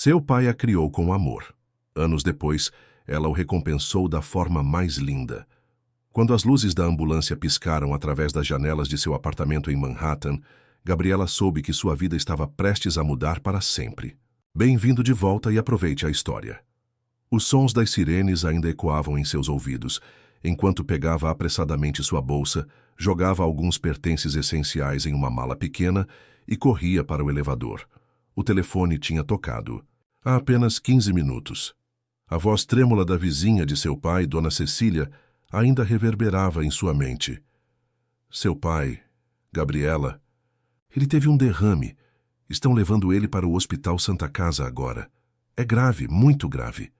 Seu pai a criou com amor. Anos depois, ela o recompensou da forma mais linda. Quando as luzes da ambulância piscaram através das janelas de seu apartamento em Manhattan, Gabriela soube que sua vida estava prestes a mudar para sempre. Bem-vindo de volta e aproveite a história. Os sons das sirenes ainda ecoavam em seus ouvidos, enquanto pegava apressadamente sua bolsa, jogava alguns pertences essenciais em uma mala pequena e corria para o elevador. O telefone tinha tocado. Há apenas 15 minutos. A voz trêmula da vizinha de seu pai, Dona Cecília, ainda reverberava em sua mente. Seu pai, Gabriela, ele teve um derrame. Estão levando ele para o Hospital Santa Casa agora. É grave, muito grave.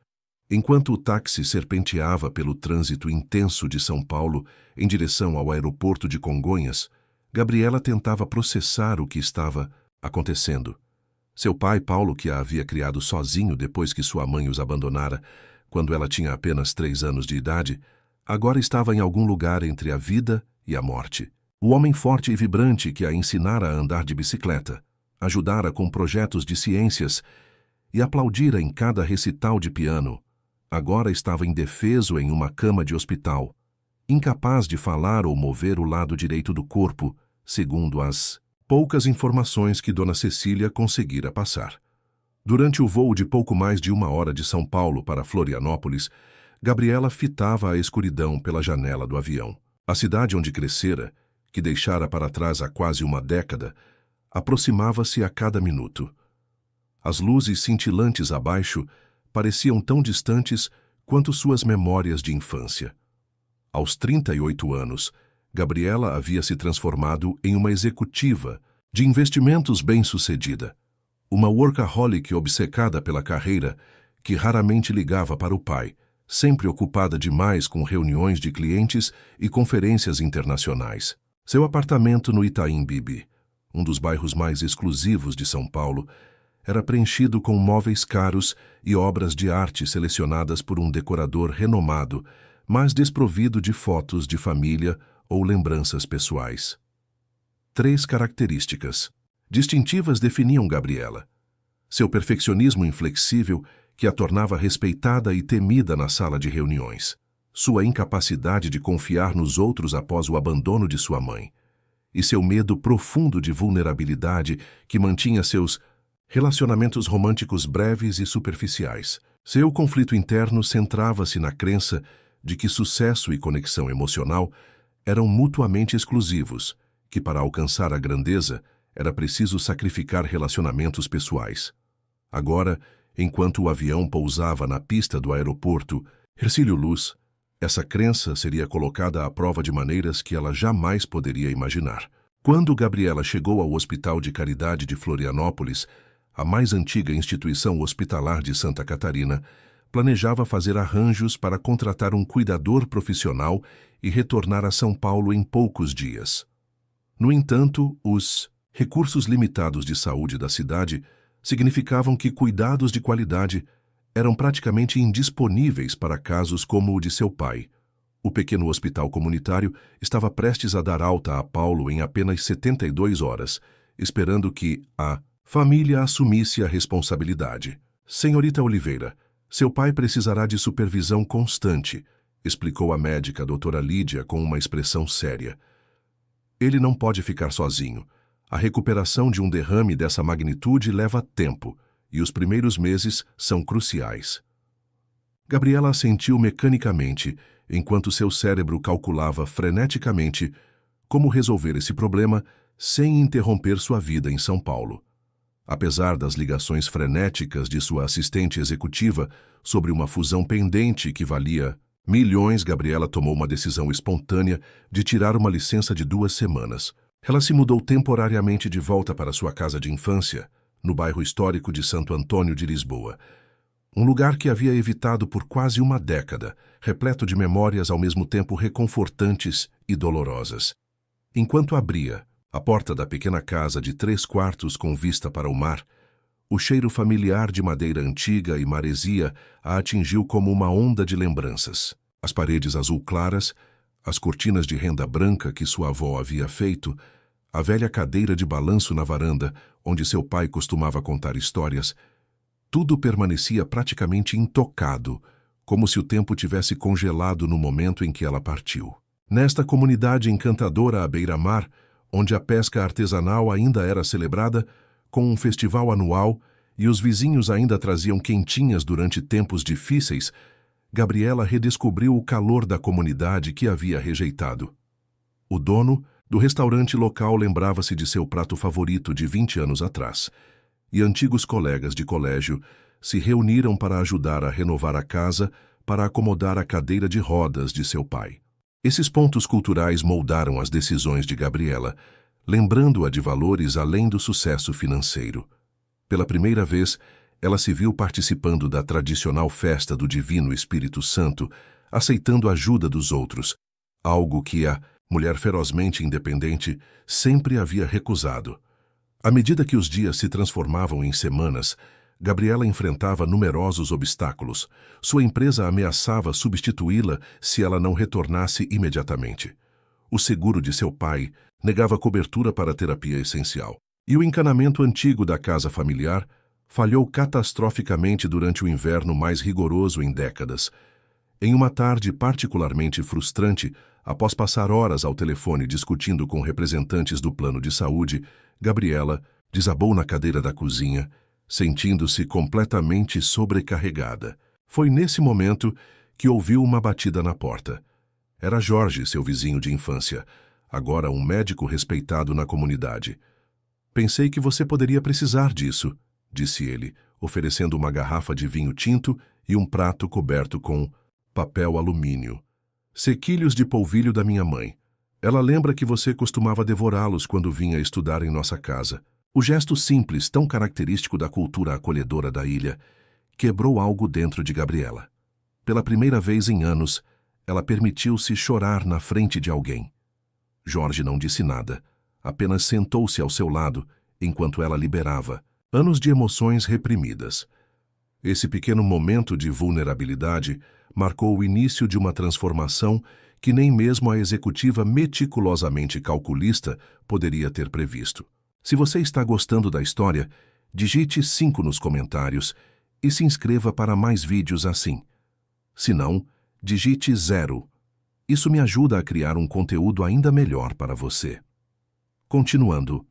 Enquanto o táxi serpenteava pelo trânsito intenso de São Paulo em direção ao aeroporto de Congonhas, Gabriela tentava processar o que estava acontecendo. Seu pai, Paulo, que a havia criado sozinho depois que sua mãe os abandonara, quando ela tinha apenas 3 anos de idade, agora estava em algum lugar entre a vida e a morte. O homem forte e vibrante que a ensinara a andar de bicicleta, ajudara com projetos de ciências e aplaudira em cada recital de piano, agora estava indefeso em uma cama de hospital, incapaz de falar ou mover o lado direito do corpo, segundo as poucas informações que Dona Cecília conseguira passar. Durante o voo de pouco mais de 1 hora de São Paulo para Florianópolis, Gabriela fitava a escuridão pela janela do avião. A cidade onde crescera, que deixara para trás há quase uma década, aproximava-se a cada minuto. As luzes cintilantes abaixo pareciam tão distantes quanto suas memórias de infância. Aos 38 anos, Gabriela havia se transformado em uma executiva de investimentos bem-sucedida, uma workaholic obcecada pela carreira que raramente ligava para o pai, sempre ocupada demais com reuniões de clientes e conferências internacionais. Seu apartamento no Itaim Bibi, um dos bairros mais exclusivos de São Paulo, era preenchido com móveis caros e obras de arte selecionadas por um decorador renomado, mas desprovido de fotos de família ou lembranças pessoais. 3 características distintivas definiam Gabriela. Seu perfeccionismo inflexível, que a tornava respeitada e temida na sala de reuniões. Sua incapacidade de confiar nos outros após o abandono de sua mãe. E seu medo profundo de vulnerabilidade que mantinha seus relacionamentos românticos breves e superficiais. Seu conflito interno centrava-se na crença de que sucesso e conexão emocional eram mutuamente exclusivos, que para alcançar a grandeza era preciso sacrificar relacionamentos pessoais. Agora, enquanto o avião pousava na pista do aeroporto Hercílio Luz, essa crença seria colocada à prova de maneiras que ela jamais poderia imaginar. Quando Gabriela chegou ao Hospital de Caridade de Florianópolis, a mais antiga instituição hospitalar de Santa Catarina, planejava fazer arranjos para contratar um cuidador profissional e retornar a São Paulo em poucos dias. No entanto, os recursos limitados de saúde da cidade significavam que cuidados de qualidade eram praticamente indisponíveis para casos como o de seu pai. O pequeno hospital comunitário estava prestes a dar alta a Paulo em apenas 72 horas, esperando que a família assumisse a responsabilidade. Senhorita Oliveira, seu pai precisará de supervisão constante, explicou a médica doutora Lídia com uma expressão séria. Ele não pode ficar sozinho. A recuperação de um derrame dessa magnitude leva tempo, e os primeiros meses são cruciais. Gabriela assentiu mecanicamente, enquanto seu cérebro calculava freneticamente como resolver esse problema sem interromper sua vida em São Paulo. Apesar das ligações frenéticas de sua assistente executiva sobre uma fusão pendente que valia milhões, Gabriela tomou uma decisão espontânea de tirar uma licença de 2 semanas. Ela se mudou temporariamente de volta para sua casa de infância, no bairro histórico de Santo Antônio de Lisboa, um lugar que havia evitado por quase uma década, repleto de memórias ao mesmo tempo reconfortantes e dolorosas. Enquanto abria a porta da pequena casa de 3 quartos com vista para o mar, o cheiro familiar de madeira antiga e maresia a atingiu como uma onda de lembranças. As paredes azul claras, as cortinas de renda branca que sua avó havia feito, a velha cadeira de balanço na varanda, onde seu pai costumava contar histórias, Tudo permanecia praticamente intocado, como se o tempo tivesse congelado no momento em que ela partiu. Nesta comunidade encantadora à beira-mar, onde a pesca artesanal ainda era celebrada, com um festival anual e os vizinhos ainda traziam quentinhas durante tempos difíceis, Gabriela redescobriu o calor da comunidade que havia rejeitado. O dono do restaurante local lembrava-se de seu prato favorito de 20 anos atrás, e antigos colegas de colégio se reuniram para ajudar a renovar a casa para acomodar a cadeira de rodas de seu pai. Esses pontos culturais moldaram as decisões de Gabriela, lembrando-a de valores além do sucesso financeiro. Pela primeira vez, ela se viu participando da tradicional festa do Divino Espírito Santo, aceitando a ajuda dos outros, algo que a mulher ferozmente independente sempre havia recusado. À medida que os dias se transformavam em semanas, Gabriela enfrentava numerosos obstáculos. Sua empresa ameaçava substituí-la se ela não retornasse imediatamente. O seguro de seu pai negava cobertura para a terapia essencial. E o encanamento antigo da casa familiar falhou catastroficamente durante o inverno mais rigoroso em décadas. Em uma tarde particularmente frustrante, após passar horas ao telefone discutindo com representantes do plano de saúde, Gabriela desabou na cadeira da cozinha, sentindo-se completamente sobrecarregada. Foi nesse momento que ouviu uma batida na porta. Era Jorge, seu vizinho de infância, agora um médico respeitado na comunidade. "Pensei que você poderia precisar disso", disse ele, oferecendo uma garrafa de vinho tinto e um prato coberto com papel alumínio. "Sequilhos de polvilho da minha mãe. Ela lembra que você costumava devorá-los quando vinha estudar em nossa casa." O gesto simples, tão característico da cultura acolhedora da ilha, quebrou algo dentro de Gabriela. Pela primeira vez em anos, ela permitiu-se chorar na frente de alguém. Jorge não disse nada, apenas sentou-se ao seu lado, enquanto ela liberava anos de emoções reprimidas. Esse pequeno momento de vulnerabilidade marcou o início de uma transformação que nem mesmo a executiva meticulosamente calculista poderia ter previsto. Se você está gostando da história, digite 5 nos comentários e se inscreva para mais vídeos assim. Se não, digite 0. Isso me ajuda a criar um conteúdo ainda melhor para você. Continuando.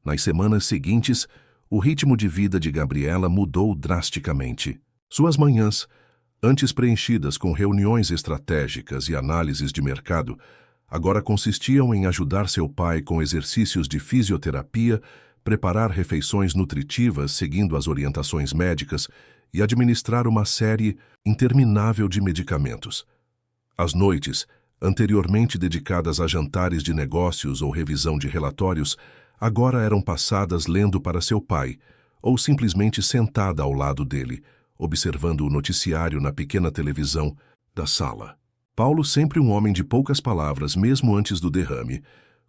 Nas semanas seguintes, o ritmo de vida de Gabriela mudou drasticamente. Suas manhãs, antes preenchidas com reuniões estratégicas e análises de mercado, agora consistiam em ajudar seu pai com exercícios de fisioterapia, preparar refeições nutritivas seguindo as orientações médicas e administrar uma série interminável de medicamentos. As noites, anteriormente dedicadas a jantares de negócios ou revisão de relatórios, agora eram passadas lendo para seu pai, ou simplesmente sentada ao lado dele, observando o noticiário na pequena televisão da sala. Paulo, sempre um homem de poucas palavras mesmo antes do derrame,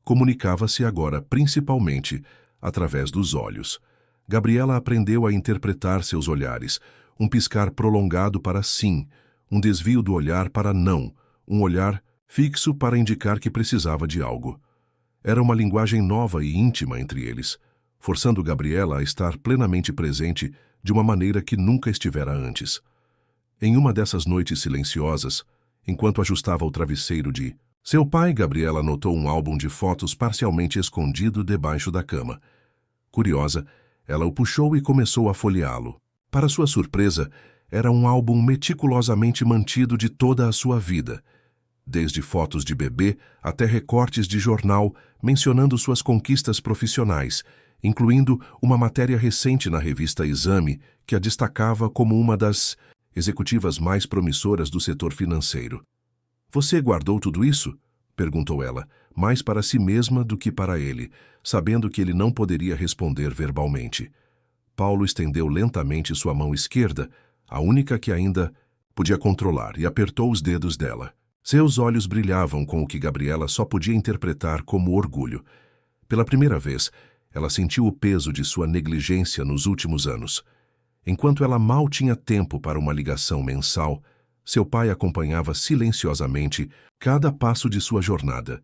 comunicava-se agora principalmente através dos olhos. Gabriela aprendeu a interpretar seus olhares, um piscar prolongado para sim, um desvio do olhar para não, um olhar fixo para indicar que precisava de algo. Era uma linguagem nova e íntima entre eles, forçando Gabriela a estar plenamente presente de uma maneira que nunca estivera antes. Em uma dessas noites silenciosas, enquanto ajustava o travesseiro de seu pai, Gabriela notou um álbum de fotos parcialmente escondido debaixo da cama. Curiosa, ela o puxou e começou a folheá-lo. Para sua surpresa, era um álbum meticulosamente mantido de toda a sua vida, desde fotos de bebê até recortes de jornal mencionando suas conquistas profissionais, incluindo uma matéria recente na revista Exame que a destacava como uma das executivas mais promissoras do setor financeiro. "Você guardou tudo isso?" perguntou ela, mais para si mesma do que para ele, sabendo que ele não poderia responder verbalmente. Paulo estendeu lentamente sua mão esquerda, a única que ainda podia controlar, e apertou os dedos dela. Seus olhos brilhavam com o que Gabriela só podia interpretar como orgulho. Pela primeira vez, ela sentiu o peso de sua negligência nos últimos anos. Enquanto ela mal tinha tempo para uma ligação mensal, seu pai acompanhava silenciosamente cada passo de sua jornada,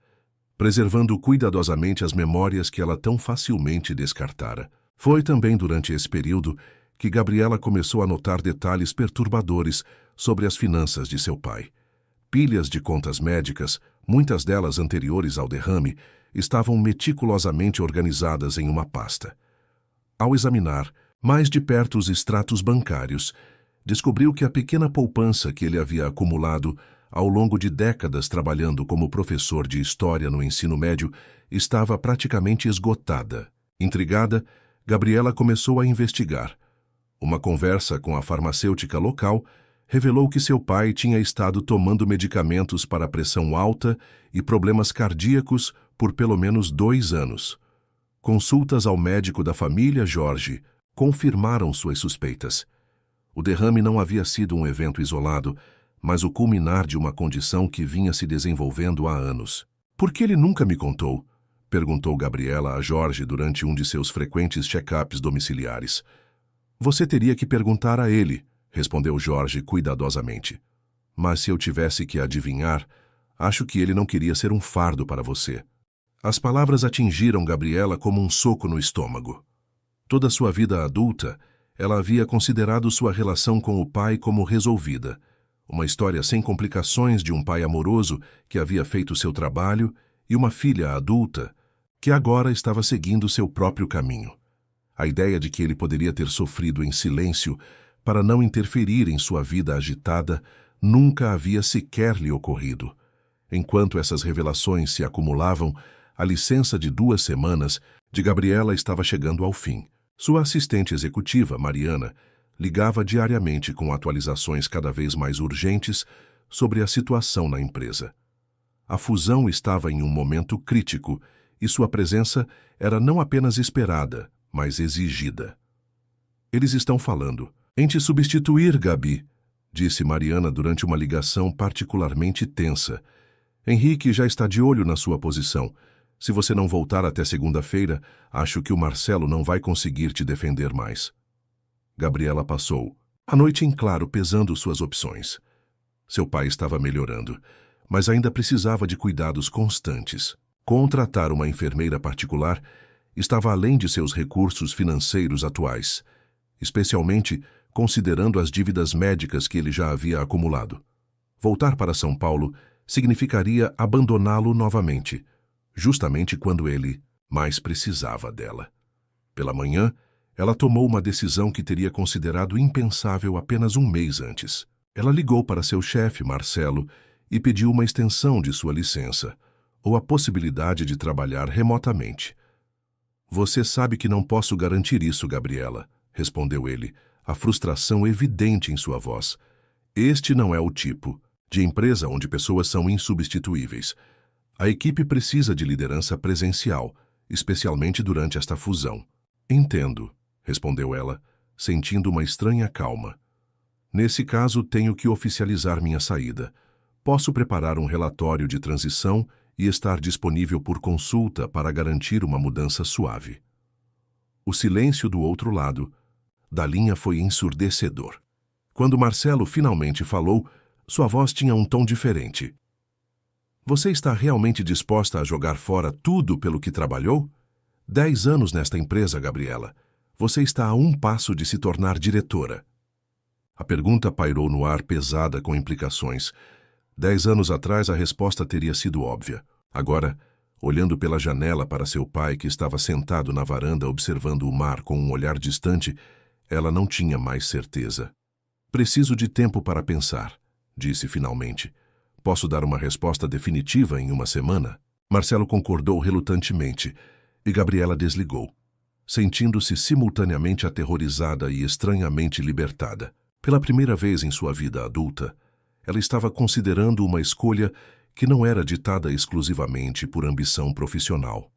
preservando cuidadosamente as memórias que ela tão facilmente descartara. Foi também durante esse período que Gabriela começou a notar detalhes perturbadores sobre as finanças de seu pai. Pilhas de contas médicas, muitas delas anteriores ao derrame, estavam meticulosamente organizadas em uma pasta. Ao examinar mais de perto os extratos bancários, descobriu que a pequena poupança que ele havia acumulado ao longo de décadas trabalhando como professor de história no ensino médio estava praticamente esgotada. Intrigada, Gabriela começou a investigar. Uma conversa com a farmacêutica local revelou que seu pai tinha estado tomando medicamentos para pressão alta e problemas cardíacos por pelo menos 2 anos. Consultas ao médico da família Jorge confirmaram suas suspeitas. O derrame não havia sido um evento isolado, mas o culminar de uma condição que vinha se desenvolvendo há anos. "Por que ele nunca me contou?" perguntou Gabriela a Jorge durante um de seus frequentes check-ups domiciliares. "Você teria que perguntar a ele", respondeu Jorge cuidadosamente. "Mas se eu tivesse que adivinhar, acho que ele não queria ser um fardo para você." As palavras atingiram Gabriela como um soco no estômago. Toda sua vida adulta, ela havia considerado sua relação com o pai como resolvida. Uma história sem complicações de um pai amoroso que havia feito seu trabalho e uma filha adulta que agora estava seguindo seu próprio caminho. A ideia de que ele poderia ter sofrido em silêncio para não interferir em sua vida agitada nunca havia sequer lhe ocorrido. Enquanto essas revelações se acumulavam, a licença de 2 semanas de Gabriela estava chegando ao fim. Sua assistente executiva, Mariana, ligava diariamente com atualizações cada vez mais urgentes sobre a situação na empresa. A fusão estava em um momento crítico e sua presença era não apenas esperada, mas exigida. "Eles estão falando em te substituir, Gabi", disse Mariana durante uma ligação particularmente tensa. "Henrique já está de olho na sua posição. Se você não voltar até segunda-feira, acho que o Marcelo não vai conseguir te defender mais." Gabriela passou a noite em claro pesando suas opções. Seu pai estava melhorando, mas ainda precisava de cuidados constantes. Contratar uma enfermeira particular estava além de seus recursos financeiros atuais, especialmente considerando as dívidas médicas que ele já havia acumulado. Voltar para São Paulo significaria abandoná-lo novamente, justamente quando ele mais precisava dela. Pela manhã, ela tomou uma decisão que teria considerado impensável apenas um mês antes. Ela ligou para seu chefe, Marcelo, e pediu uma extensão de sua licença, ou a possibilidade de trabalhar remotamente. "Você sabe que não posso garantir isso, Gabriela", respondeu ele, a frustração evidente em sua voz. "Este não é o tipo de empresa onde pessoas são insubstituíveis. A equipe precisa de liderança presencial, especialmente durante esta fusão." "Entendo", respondeu ela, sentindo uma estranha calma. "Nesse caso, tenho que oficializar minha saída. Posso preparar um relatório de transição e estar disponível por consulta para garantir uma mudança suave." O silêncio do outro lado da linha foi ensurdecedor. Quando Marcelo finalmente falou, sua voz tinha um tom diferente. "Você está realmente disposta a jogar fora tudo pelo que trabalhou? 10 anos nesta empresa, Gabriela. Você está a um passo de se tornar diretora." A pergunta pairou no ar pesada com implicações. 10 anos atrás a resposta teria sido óbvia. Agora, olhando pela janela para seu pai que estava sentado na varanda observando o mar com um olhar distante, ela não tinha mais certeza. "Preciso de tempo para pensar", disse finalmente. "Posso dar uma resposta definitiva em uma semana?" Marcelo concordou relutantemente e Gabriela desligou, sentindo-se simultaneamente aterrorizada e estranhamente libertada. Pela primeira vez em sua vida adulta, ela estava considerando uma escolha que não era ditada exclusivamente por ambição profissional.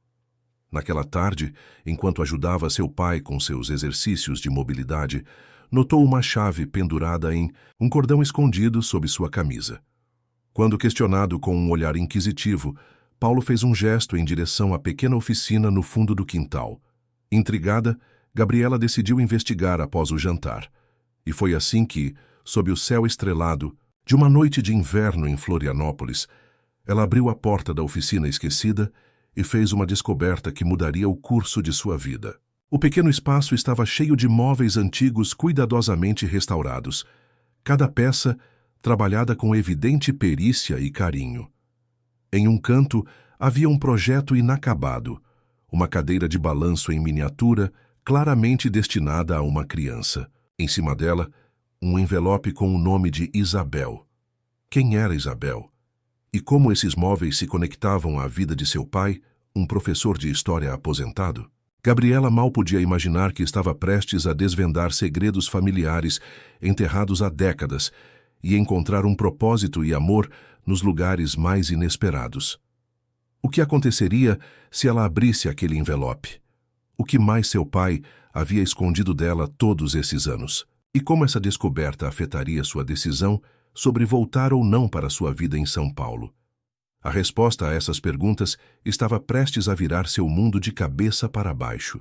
Naquela tarde, enquanto ajudava seu pai com seus exercícios de mobilidade, notou uma chave pendurada em um cordão escondido sob sua camisa. Quando questionado com um olhar inquisitivo, Paulo fez um gesto em direção à pequena oficina no fundo do quintal. Intrigada, Gabriela decidiu investigar após o jantar. E foi assim que, sob o céu estrelado de uma noite de inverno em Florianópolis, ela abriu a porta da oficina esquecida e fez uma descoberta que mudaria o curso de sua vida. O pequeno espaço estava cheio de móveis antigos cuidadosamente restaurados, cada peça trabalhada com evidente perícia e carinho. Em um canto havia um projeto inacabado, uma cadeira de balanço em miniatura, claramente destinada a uma criança. Em cima dela, um envelope com o nome de Isabel. Quem era Isabel? E como esses móveis se conectavam à vida de seu pai, um professor de história aposentado? Gabriela mal podia imaginar que estava prestes a desvendar segredos familiares enterrados há décadas e encontrar um propósito e amor nos lugares mais inesperados. O que aconteceria se ela abrisse aquele envelope? O que mais seu pai havia escondido dela todos esses anos? E como essa descoberta afetaria sua decisão sobre voltar ou não para sua vida em São Paulo? A resposta a essas perguntas estava prestes a virar seu mundo de cabeça para baixo.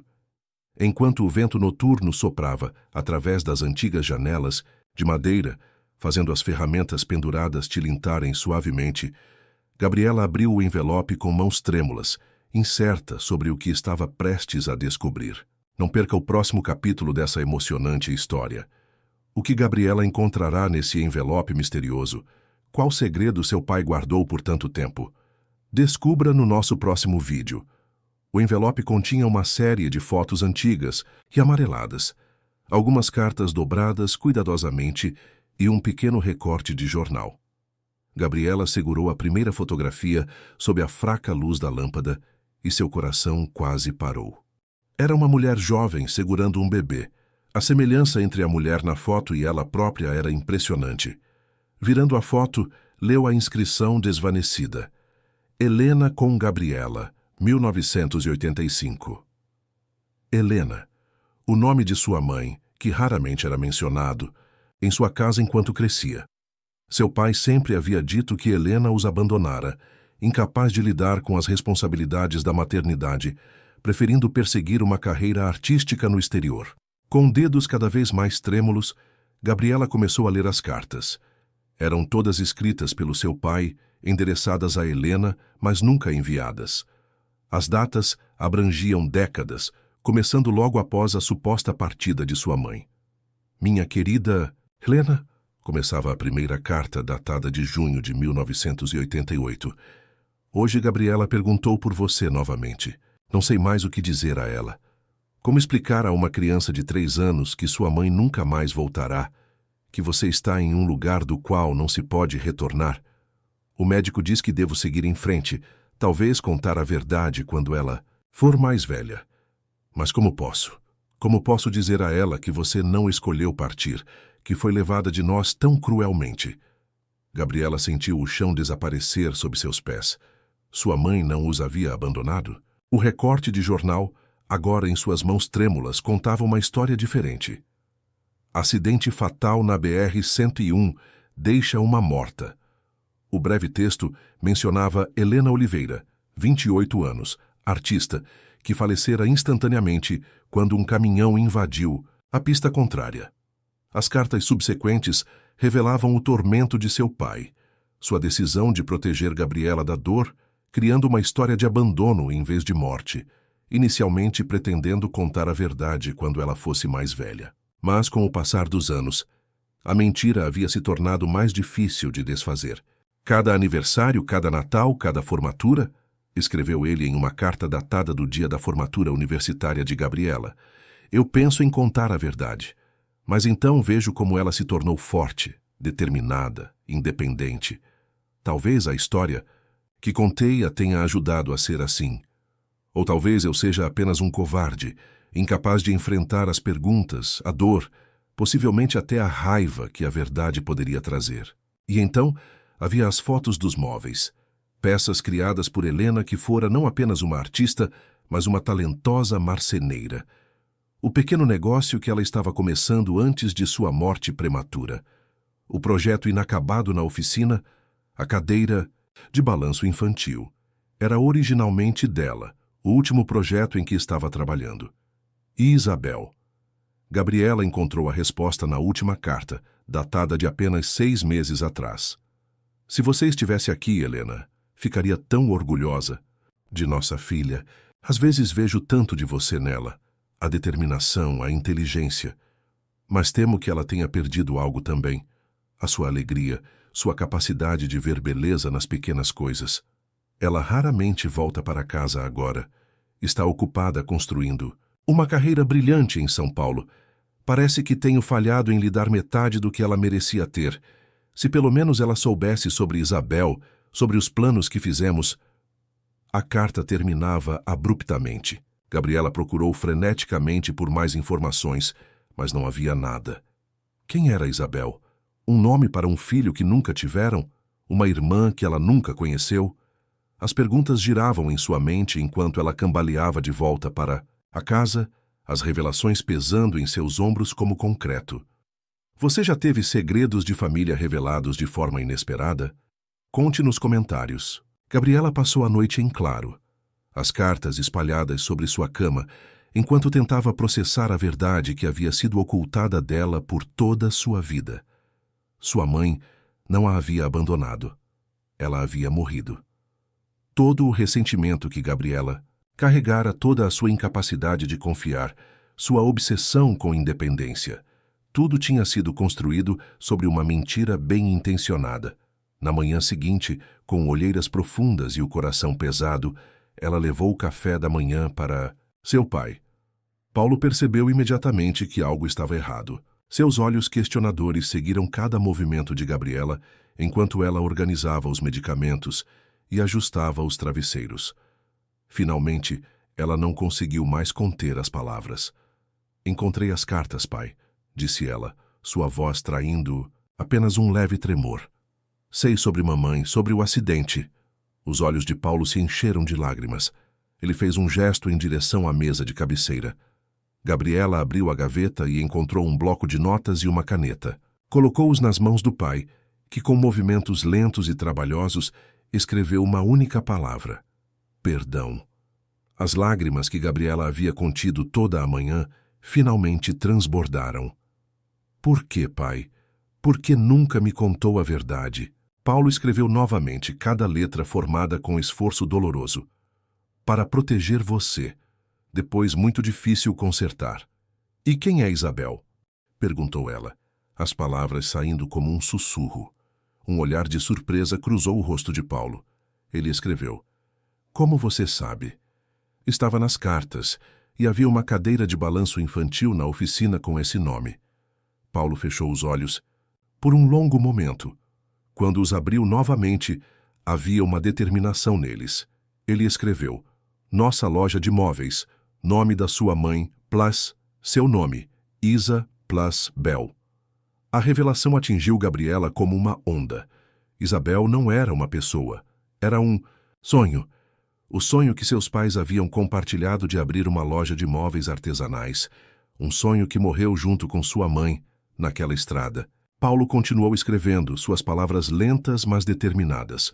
Enquanto o vento noturno soprava através das antigas janelas de madeira, fazendo as ferramentas penduradas tilintarem suavemente, Gabriela abriu o envelope com mãos trêmulas, incerta sobre o que estava prestes a descobrir. Não perca o próximo capítulo dessa emocionante história. O que Gabriela encontrará nesse envelope misterioso? Qual segredo seu pai guardou por tanto tempo? Descubra no nosso próximo vídeo. O envelope continha uma série de fotos antigas e amareladas, algumas cartas dobradas cuidadosamente e um pequeno recorte de jornal. Gabriela segurou a primeira fotografia sob a fraca luz da lâmpada e seu coração quase parou. Era uma mulher jovem segurando um bebê. A semelhança entre a mulher na foto e ela própria era impressionante. Virando a foto, leu a inscrição desvanecida. Helena com Gabriela, 1985. Helena, o nome de sua mãe, que raramente era mencionado, em sua casa enquanto crescia. Seu pai sempre havia dito que Helena os abandonara, incapaz de lidar com as responsabilidades da maternidade, preferindo perseguir uma carreira artística no exterior. Com dedos cada vez mais trêmulos, Gabriela começou a ler as cartas. Eram todas escritas pelo seu pai, endereçadas a Helena, mas nunca enviadas. As datas abrangiam décadas, começando logo após a suposta partida de sua mãe. Minha querida Helena, começava a primeira carta datada de junho de 1988. Hoje Gabriela perguntou por você novamente. Não sei mais o que dizer a ela. Como explicar a uma criança de 3 anos que sua mãe nunca mais voltará, que você está em um lugar do qual não se pode retornar? O médico diz que devo seguir em frente, talvez contar a verdade quando ela for mais velha. Mas como posso? Como posso dizer a ela que você não escolheu partir, que foi levada de nós tão cruelmente? Gabriela sentiu o chão desaparecer sob seus pés. Sua mãe não os havia abandonado? O recorte de jornal, agora em suas mãos trêmulas, contava uma história diferente. Acidente fatal na BR-101 deixa uma morta. O breve texto mencionava Helena Oliveira, 28 anos, artista, que falecera instantaneamente quando um caminhão invadiu a pista contrária. As cartas subsequentes revelavam o tormento de seu pai, sua decisão de proteger Gabriela da dor, criando uma história de abandono em vez de morte, inicialmente pretendendo contar a verdade quando ela fosse mais velha. Mas, com o passar dos anos, a mentira havia se tornado mais difícil de desfazer. Cada aniversário, cada Natal, cada formatura, escreveu ele em uma carta datada do dia da formatura universitária de Gabriela, eu penso em contar a verdade, mas então vejo como ela se tornou forte, determinada, independente. Talvez a história que contei a tenha ajudado a ser assim. Ou talvez eu seja apenas um covarde, incapaz de enfrentar as perguntas, a dor, possivelmente até a raiva que a verdade poderia trazer. E então havia as fotos dos móveis, peças criadas por Helena que fora não apenas uma artista, mas uma talentosa marceneira. O pequeno negócio que ela estava começando antes de sua morte prematura. O projeto inacabado na oficina, a cadeira de balanço infantil. Era originalmente dela, o último projeto em que estava trabalhando. E Isabel. Gabriela encontrou a resposta na última carta, datada de apenas 6 meses atrás. Se você estivesse aqui, Helena, ficaria tão orgulhosa de nossa filha. Às vezes vejo tanto de você nela. a determinação, a inteligência. Mas temo que ela tenha perdido algo também. A sua alegria, sua capacidade de ver beleza nas pequenas coisas. Ela raramente volta para casa agora. Está ocupada construindo uma carreira brilhante em São Paulo. Parece que tenho falhado em lhe dar metade do que ela merecia ter. Se pelo menos ela soubesse sobre Isabel, sobre os planos que fizemos. A carta terminava abruptamente. Gabriela procurou freneticamente por mais informações, mas não havia nada. Quem era Isabel? Um nome para um filho que nunca tiveram? Uma irmã que ela nunca conheceu? As perguntas giravam em sua mente enquanto ela cambaleava de volta para a casa, as revelações pesando em seus ombros como concreto. Você já teve segredos de família revelados de forma inesperada? Conte nos comentários. Gabriela passou a noite em claro. As cartas espalhadas sobre sua cama, enquanto tentava processar a verdade que havia sido ocultada dela por toda sua vida. Sua mãe não a havia abandonado. Ela havia morrido. Todo o ressentimento que Gabriela carregara, toda a sua incapacidade de confiar, sua obsessão com independência, tudo tinha sido construído sobre uma mentira bem intencionada. Na manhã seguinte, com olheiras profundas e o coração pesado, ela levou o café da manhã para seu pai. Paulo percebeu imediatamente que algo estava errado. Seus olhos questionadores seguiram cada movimento de Gabriela enquanto ela organizava os medicamentos e ajustava os travesseiros. Finalmente, ela não conseguiu mais conter as palavras. "Encontrei as cartas, pai", disse ela, sua voz traindo apenas um leve tremor. "Sei sobre mamãe, sobre o acidente." Os olhos de Paulo se encheram de lágrimas. Ele fez um gesto em direção à mesa de cabeceira. Gabriela abriu a gaveta e encontrou um bloco de notas e uma caneta. Colocou-os nas mãos do pai, que com movimentos lentos e trabalhosos escreveu uma única palavra: perdão. As lágrimas que Gabriela havia contido toda a manhã finalmente transbordaram. "Por que, pai? Por que nunca me contou a verdade?" Paulo escreveu novamente cada letra formada com esforço doloroso. "Para proteger você. Depois muito difícil consertar." "E quem é Isabel?" perguntou ela, as palavras saindo como um sussurro. Um olhar de surpresa cruzou o rosto de Paulo. Ele escreveu: "Como você sabe?" "Estava nas cartas, e havia uma cadeira de balanço infantil na oficina com esse nome." Paulo fechou os olhos por um longo momento. Quando os abriu novamente, havia uma determinação neles. Ele escreveu: "Nossa loja de móveis, nome da sua mãe, plus seu nome, Isa plus Bel." A revelação atingiu Gabriela como uma onda. Isabel não era uma pessoa, era um sonho. O sonho que seus pais haviam compartilhado de abrir uma loja de móveis artesanais. Um sonho que morreu junto com sua mãe, naquela estrada. Paulo continuou escrevendo, suas palavras lentas mas determinadas.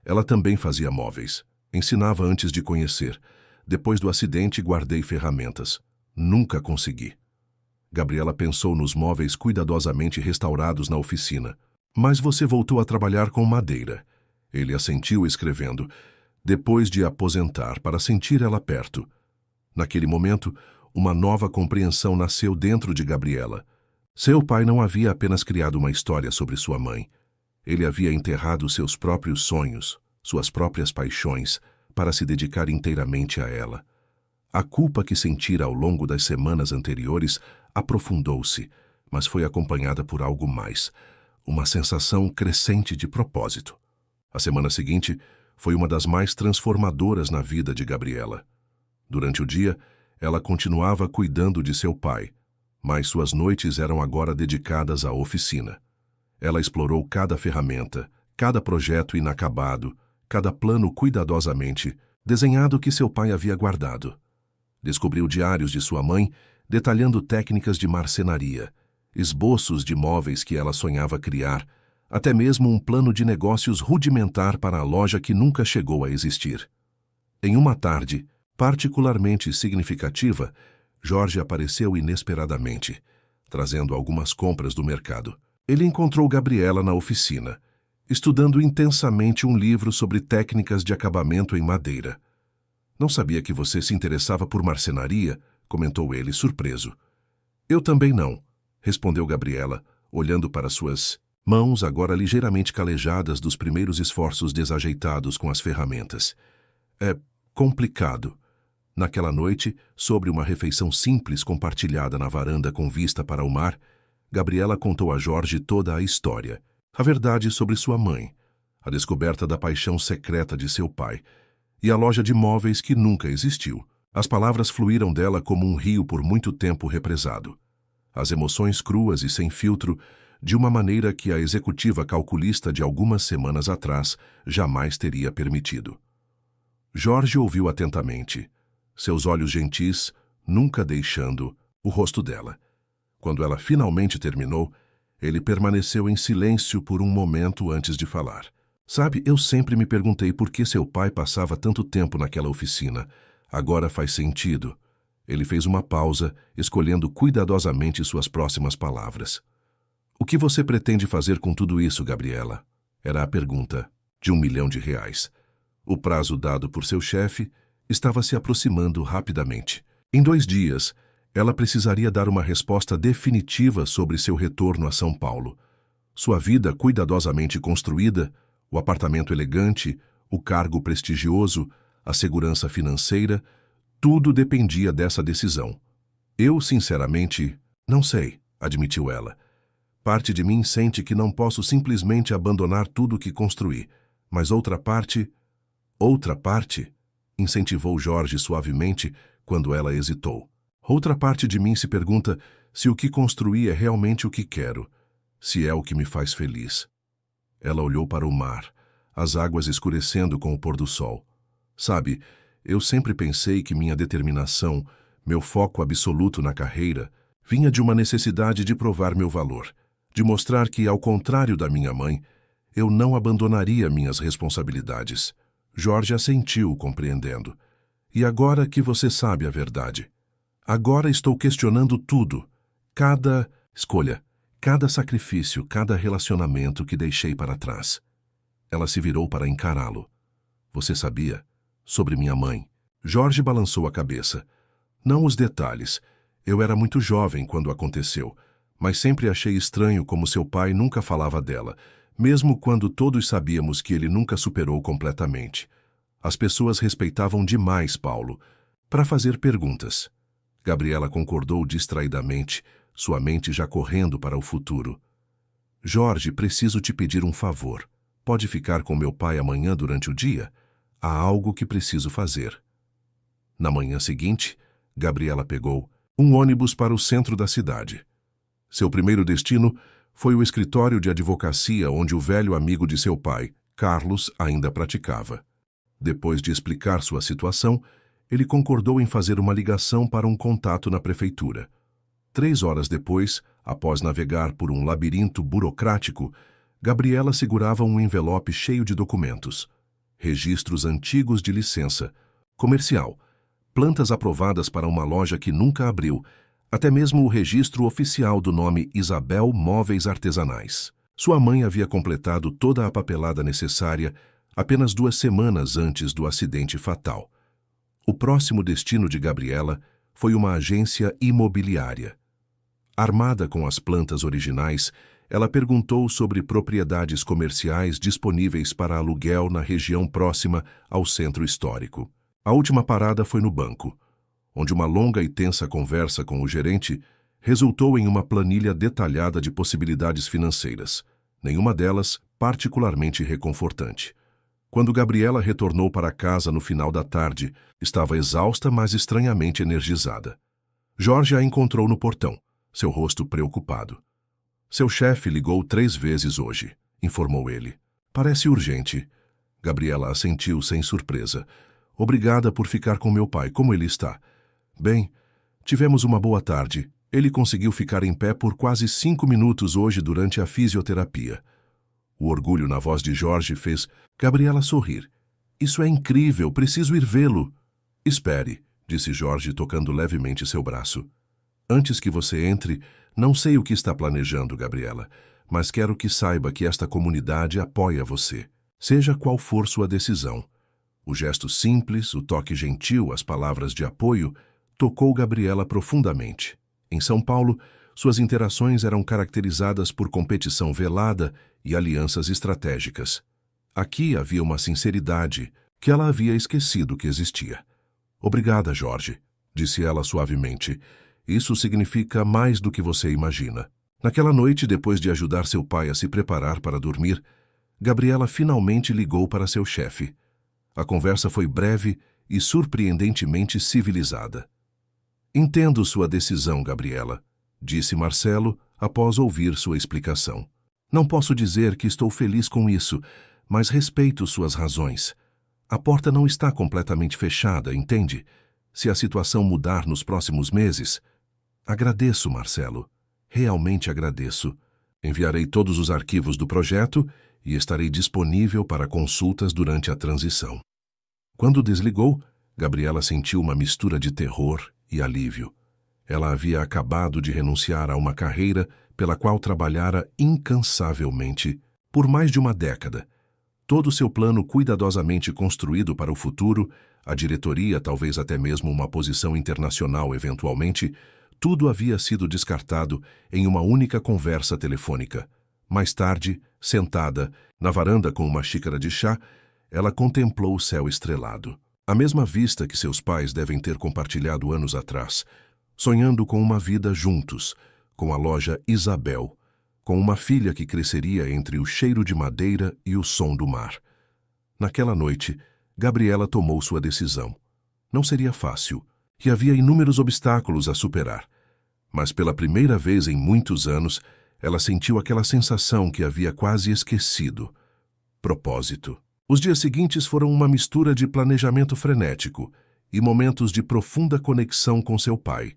Ela também fazia móveis. Ensinava antes de conhecer. Depois do acidente, guardei ferramentas. Nunca consegui. Gabriela pensou nos móveis cuidadosamente restaurados na oficina. "Mas você voltou a trabalhar com madeira." Ele assentiu escrevendo: "Depois de aposentar, para sentir ela perto." Naquele momento, uma nova compreensão nasceu dentro de Gabriela. Seu pai não havia apenas criado uma história sobre sua mãe. Ele havia enterrado seus próprios sonhos, suas próprias paixões, para se dedicar inteiramente a ela. A culpa que sentira ao longo das semanas anteriores aprofundou-se, mas foi acompanhada por algo mais, uma sensação crescente de propósito. A semana seguinte foi uma das mais transformadoras na vida de Gabriela. Durante o dia, ela continuava cuidando de seu pai, mas suas noites eram agora dedicadas à oficina. Ela explorou cada ferramenta, cada projeto inacabado, cada plano cuidadosamente desenhado que seu pai havia guardado. Descobriu diários de sua mãe, detalhando técnicas de marcenaria, esboços de móveis que ela sonhava criar, até mesmo um plano de negócios rudimentar para a loja que nunca chegou a existir. Em uma tarde, particularmente significativa, Jorge apareceu inesperadamente, trazendo algumas compras do mercado. Ele encontrou Gabriela na oficina, estudando intensamente um livro sobre técnicas de acabamento em madeira. "Não sabia que você se interessava por marcenaria", comentou ele, surpreso. Eu também não, respondeu Gabriela, olhando para suas mãos agora ligeiramente calejadas dos primeiros esforços desajeitados com as ferramentas. É complicado. Naquela noite, sobre uma refeição simples compartilhada na varanda com vista para o mar, Gabriela contou a Jorge toda a história. A verdade sobre sua mãe, a descoberta da paixão secreta de seu pai e a loja de móveis que nunca existiu. As palavras fluíram dela como um rio por muito tempo represado. As emoções cruas e sem filtro, de uma maneira que a executiva calculista de algumas semanas atrás jamais teria permitido. Jorge ouviu atentamente, seus olhos gentis nunca deixando o rosto dela. Quando ela finalmente terminou, ele permaneceu em silêncio por um momento antes de falar. Sabe, eu sempre me perguntei por que seu pai passava tanto tempo naquela oficina. Agora faz sentido. Ele fez uma pausa, escolhendo cuidadosamente suas próximas palavras. O que você pretende fazer com tudo isso, Gabriela? Era a pergunta de R$1 milhão. O prazo dado por seu chefe estava se aproximando rapidamente. Em 2 dias, ela precisaria dar uma resposta definitiva sobre seu retorno a São Paulo. Sua vida cuidadosamente construída, o apartamento elegante, o cargo prestigioso, a segurança financeira, tudo dependia dessa decisão. Eu, sinceramente, não sei, admitiu ela. Parte de mim sente que não posso simplesmente abandonar tudo o que construí, mas outra parte, incentivou Jorge suavemente quando ela hesitou. Outra parte de mim se pergunta se o que construí é realmente o que quero, se é o que me faz feliz. Ela olhou para o mar, as águas escurecendo com o pôr do sol. Sabe, eu sempre pensei que minha determinação, meu foco absoluto na carreira, vinha de uma necessidade de provar meu valor, de mostrar que, ao contrário da minha mãe, eu não abandonaria minhas responsabilidades. Jorge assentiu, compreendendo. E agora que você sabe a verdade? Agora estou questionando tudo. Cada escolha, cada sacrifício, cada relacionamento que deixei para trás. Ela se virou para encará-lo. Você sabia? Sobre minha mãe. Jorge balançou a cabeça. Não os detalhes. Eu era muito jovem quando aconteceu, mas sempre achei estranho como seu pai nunca falava dela, mesmo quando todos sabíamos que ele nunca superou completamente. As pessoas respeitavam demais Paulo para fazer perguntas. Gabriela concordou distraidamente, sua mente já correndo para o futuro. Jorge, preciso te pedir um favor. Pode ficar com meu pai amanhã durante o dia? Há algo que preciso fazer. Na manhã seguinte, Gabriela pegou um ônibus para o centro da cidade. Seu primeiro destino foi o escritório de advocacia onde o velho amigo de seu pai, Carlos, ainda praticava. Depois de explicar sua situação, ele concordou em fazer uma ligação para um contato na prefeitura. 3 horas depois, após navegar por um labirinto burocrático, Gabriela segurava um envelope cheio de documentos. Registros antigos de licença, comercial, plantas aprovadas para uma loja que nunca abriu, até mesmo o registro oficial do nome Isabel Móveis Artesanais. Sua mãe havia completado toda a papelada necessária apenas 2 semanas antes do acidente fatal. O próximo destino de Gabriela foi uma agência imobiliária. Armada com as plantas originais, ela perguntou sobre propriedades comerciais disponíveis para aluguel na região próxima ao centro histórico. A última parada foi no banco, onde uma longa e tensa conversa com o gerente resultou em uma planilha detalhada de possibilidades financeiras, nenhuma delas particularmente reconfortante. Quando Gabriela retornou para casa no final da tarde, estava exausta, mas estranhamente energizada. Jorge a encontrou no portão, seu rosto preocupado. Seu chefe ligou 3 vezes hoje, informou ele. Parece urgente. Gabriela assentiu sem surpresa. Obrigada por ficar com meu pai. Como ele está? Bem, tivemos uma boa tarde. Ele conseguiu ficar em pé por quase 5 minutos hoje durante a fisioterapia. O orgulho na voz de Jorge fez Gabriela sorrir. Isso é incrível, preciso ir vê-lo. Espere, disse Jorge tocando levemente seu braço. Antes que você entre, não sei o que está planejando, Gabriela, mas quero que saiba que esta comunidade apoia você, seja qual for sua decisão. O gesto simples, o toque gentil, as palavras de apoio, tocou Gabriela profundamente. Em São Paulo, suas interações eram caracterizadas por competição velada e alianças estratégicas. Aqui havia uma sinceridade que ela havia esquecido que existia. "Obrigada, Jorge", disse ela suavemente. "Isso significa mais do que você imagina." Naquela noite, depois de ajudar seu pai a se preparar para dormir, Gabriela finalmente ligou para seu chefe. A conversa foi breve e surpreendentemente civilizada. "Entendo sua decisão, Gabriela", disse Marcelo após ouvir sua explicação. "Não posso dizer que estou feliz com isso, mas respeito suas razões. A porta não está completamente fechada, entende? Se a situação mudar nos próximos meses..." "Agradeço, Marcelo. Realmente agradeço. Enviarei todos os arquivos do projeto e estarei disponível para consultas durante a transição." Quando desligou, Gabriela sentiu uma mistura de terror e alívio. Ela havia acabado de renunciar a uma carreira pela qual trabalhara incansavelmente por mais de uma década. Todo o seu plano cuidadosamente construído para o futuro, a diretoria, talvez até mesmo uma posição internacional eventualmente, tudo havia sido descartado em uma única conversa telefônica. Mais tarde, sentada na varanda com uma xícara de chá, ela contemplou o céu estrelado. A mesma vista que seus pais devem ter compartilhado anos atrás, sonhando com uma vida juntos, com a loja Isabel, com uma filha que cresceria entre o cheiro de madeira e o som do mar. Naquela noite, Gabriela tomou sua decisão. Não seria fácil, e havia inúmeros obstáculos a superar. Mas pela primeira vez em muitos anos, ela sentiu aquela sensação que havia quase esquecido: propósito. Os dias seguintes foram uma mistura de planejamento frenético e momentos de profunda conexão com seu pai.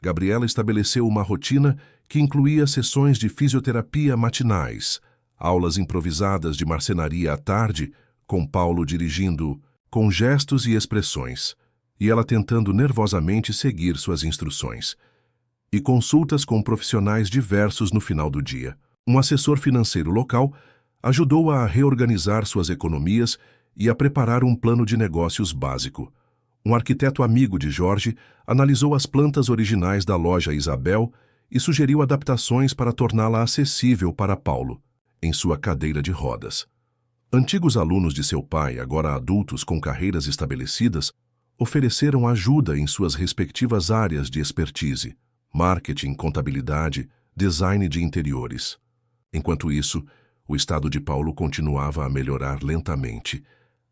Gabriela estabeleceu uma rotina que incluía sessões de fisioterapia matinais, aulas improvisadas de marcenaria à tarde, com Paulo dirigindo, com gestos e expressões, e ela tentando nervosamente seguir suas instruções, e consultas com profissionais diversos no final do dia. Um assessor financeiro local ajudou-a a reorganizar suas economias e a preparar um plano de negócios básico. Um arquiteto amigo de Jorge analisou as plantas originais da loja Isabel e sugeriu adaptações para torná-la acessível para Paulo, em sua cadeira de rodas. Antigos alunos de seu pai, agora adultos com carreiras estabelecidas, ofereceram ajuda em suas respectivas áreas de expertise: marketing, contabilidade, design de interiores. Enquanto isso, o estado de Paulo continuava a melhorar lentamente.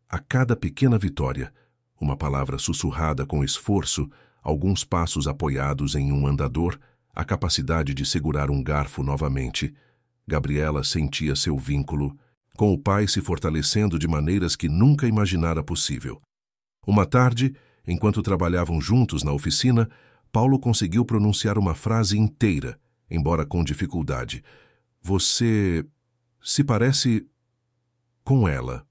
A cada pequena vitória, uma palavra sussurrada com esforço, alguns passos apoiados em um andador, a capacidade de segurar um garfo novamente, Gabriela sentia seu vínculo com o pai se fortalecendo de maneiras que nunca imaginara possível. Uma tarde, enquanto trabalhavam juntos na oficina, Paulo conseguiu pronunciar uma frase inteira, embora com dificuldade. "Você se parece com ela."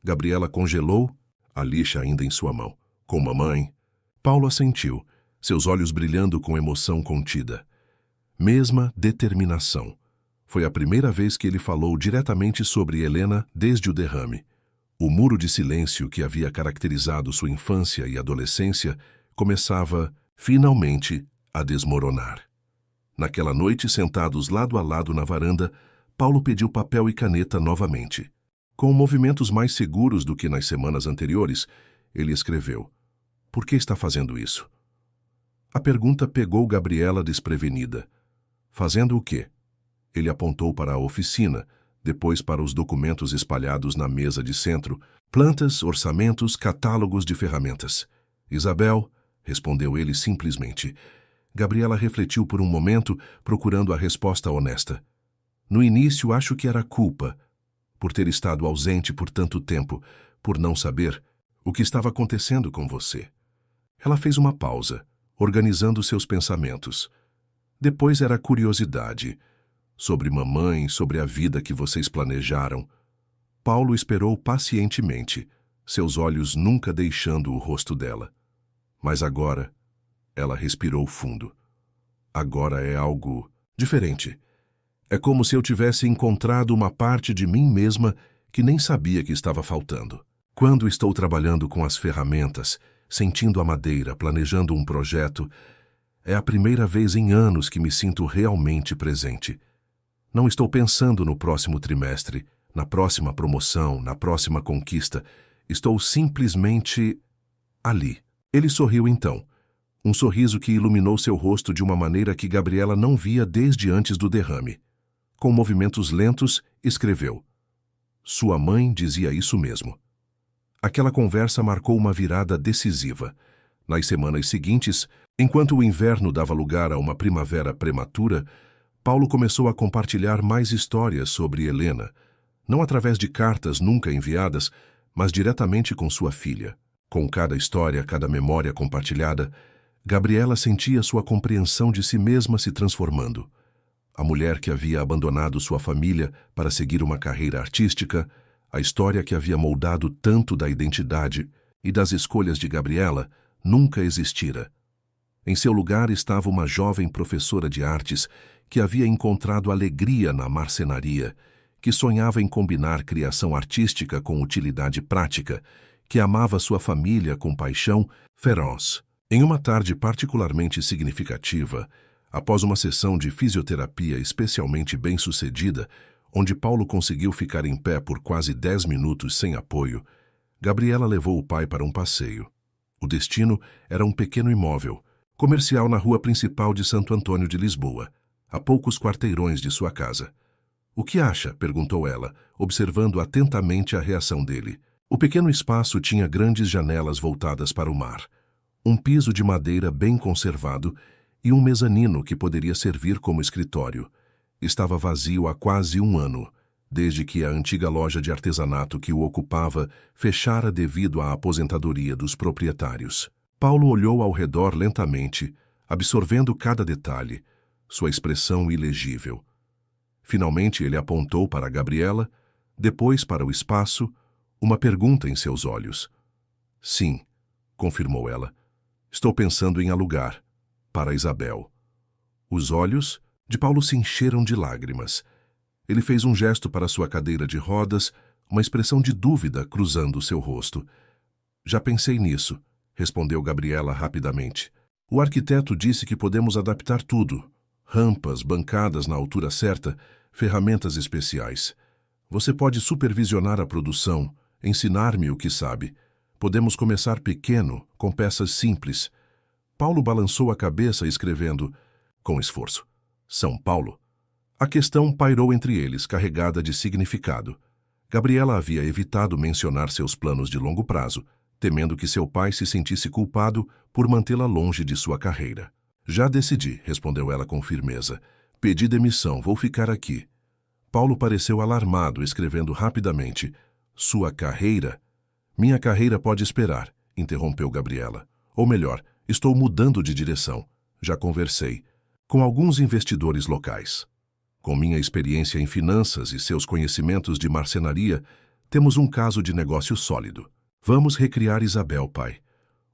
Gabriela congelou, a lixa ainda em sua mão. "Com mamãe?" Paulo assentiu, seus olhos brilhando com emoção contida. Mesma determinação. Foi a primeira vez que ele falou diretamente sobre Helena desde o derrame. O muro de silêncio que havia caracterizado sua infância e adolescência começava, finalmente, a desmoronar. Naquela noite, sentados lado a lado na varanda, Paulo pediu papel e caneta novamente. Com movimentos mais seguros do que nas semanas anteriores, ele escreveu: "Por que está fazendo isso?" A pergunta pegou Gabriela desprevenida. "Fazendo o quê?" Ele apontou para a oficina, depois para os documentos espalhados na mesa de centro, plantas, orçamentos, catálogos de ferramentas. "Isabel", respondeu ele simplesmente. Gabriela refletiu por um momento, procurando a resposta honesta. "No início, acho que era culpa, por ter estado ausente por tanto tempo, por não saber o que estava acontecendo com você." Ela fez uma pausa, organizando seus pensamentos. "Depois era curiosidade, sobre mamãe, sobre a vida que vocês planejaram." Paulo esperou pacientemente, seus olhos nunca deixando o rosto dela. Mas agora, ela respirou fundo. "Agora é algo diferente. É como se eu tivesse encontrado uma parte de mim mesma que nem sabia que estava faltando. Quando estou trabalhando com as ferramentas, sentindo a madeira, planejando um projeto. É a primeira vez em anos que me sinto realmente presente. Não estou pensando no próximo trimestre, na próxima promoção, na próxima conquista. Estou simplesmente ali. Ele sorriu então. Um sorriso que iluminou seu rosto de uma maneira que Gabriela não via desde antes do derrame. Com movimentos lentos, escreveu: Sua mãe dizia isso mesmo. Aquela conversa marcou uma virada decisiva. Nas semanas seguintes, enquanto o inverno dava lugar a uma primavera prematura, Paulo começou a compartilhar mais histórias sobre Helena, não através de cartas nunca enviadas, mas diretamente com sua filha. Com cada história, cada memória compartilhada, Gabriela sentia sua compreensão de si mesma se transformando. A mulher que havia abandonado sua família para seguir uma carreira artística, a história que havia moldado tanto da identidade e das escolhas de Gabriela, nunca existira. Em seu lugar estava uma jovem professora de artes que havia encontrado alegria na marcenaria, que sonhava em combinar criação artística com utilidade prática, que amava sua família com paixão feroz. Em uma tarde particularmente significativa, após uma sessão de fisioterapia especialmente bem-sucedida, onde Paulo conseguiu ficar em pé por quase 10 minutos sem apoio, Gabriela levou o pai para um passeio. O destino era um pequeno imóvel, comercial na rua principal de Santo Antônio de Lisboa, a poucos quarteirões de sua casa. O que acha? Perguntou ela, observando atentamente a reação dele. O pequeno espaço tinha grandes janelas voltadas para o mar, um piso de madeira bem conservado e um mezanino que poderia servir como escritório. Estava vazio há quase um ano, desde que a antiga loja de artesanato que o ocupava fechara devido à aposentadoria dos proprietários. Paulo olhou ao redor lentamente, absorvendo cada detalhe, sua expressão ilegível. Finalmente ele apontou para Gabriela, depois para o espaço, uma pergunta em seus olhos. Sim, confirmou ela. Estou pensando em alugar, para Isabel. Os olhos de Paulo se encheram de lágrimas. Ele fez um gesto para sua cadeira de rodas, uma expressão de dúvida cruzando seu rosto. Já pensei nisso, respondeu Gabriela rapidamente. O arquiteto disse que podemos adaptar tudo. Rampas, bancadas na altura certa, ferramentas especiais. Você pode supervisionar a produção, ensinar-me o que sabe. Podemos começar pequeno, com peças simples. Paulo balançou a cabeça escrevendo, com esforço, São Paulo. A questão pairou entre eles, carregada de significado. Gabriela havia evitado mencionar seus planos de longo prazo, temendo que seu pai se sentisse culpado por mantê-la longe de sua carreira. Já decidi, respondeu ela com firmeza. Pedi demissão, vou ficar aqui. Paulo pareceu alarmado, escrevendo rapidamente, Sua carreira? Minha carreira pode esperar, interrompeu Gabriela. Ou melhor, estou mudando de direção. Já conversei com alguns investidores locais. Com minha experiência em finanças e seus conhecimentos de marcenaria, temos um caso de negócio sólido. Vamos recriar Isabel, pai.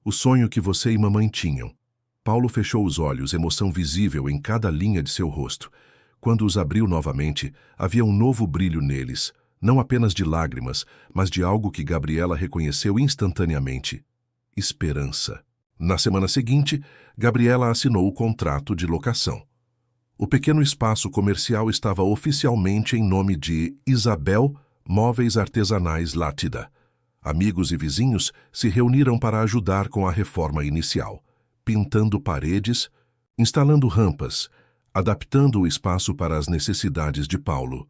O sonho que você e mamãe tinham. Paulo fechou os olhos, emoção visível em cada linha de seu rosto. Quando os abriu novamente, havia um novo brilho neles, não apenas de lágrimas, mas de algo que Gabriela reconheceu instantaneamente. Esperança. Na semana seguinte, Gabriela assinou o contrato de locação. O pequeno espaço comercial estava oficialmente em nome de Isabel Móveis Artesanais Látida. Amigos e vizinhos se reuniram para ajudar com a reforma inicial, pintando paredes, instalando rampas, adaptando o espaço para as necessidades de Paulo.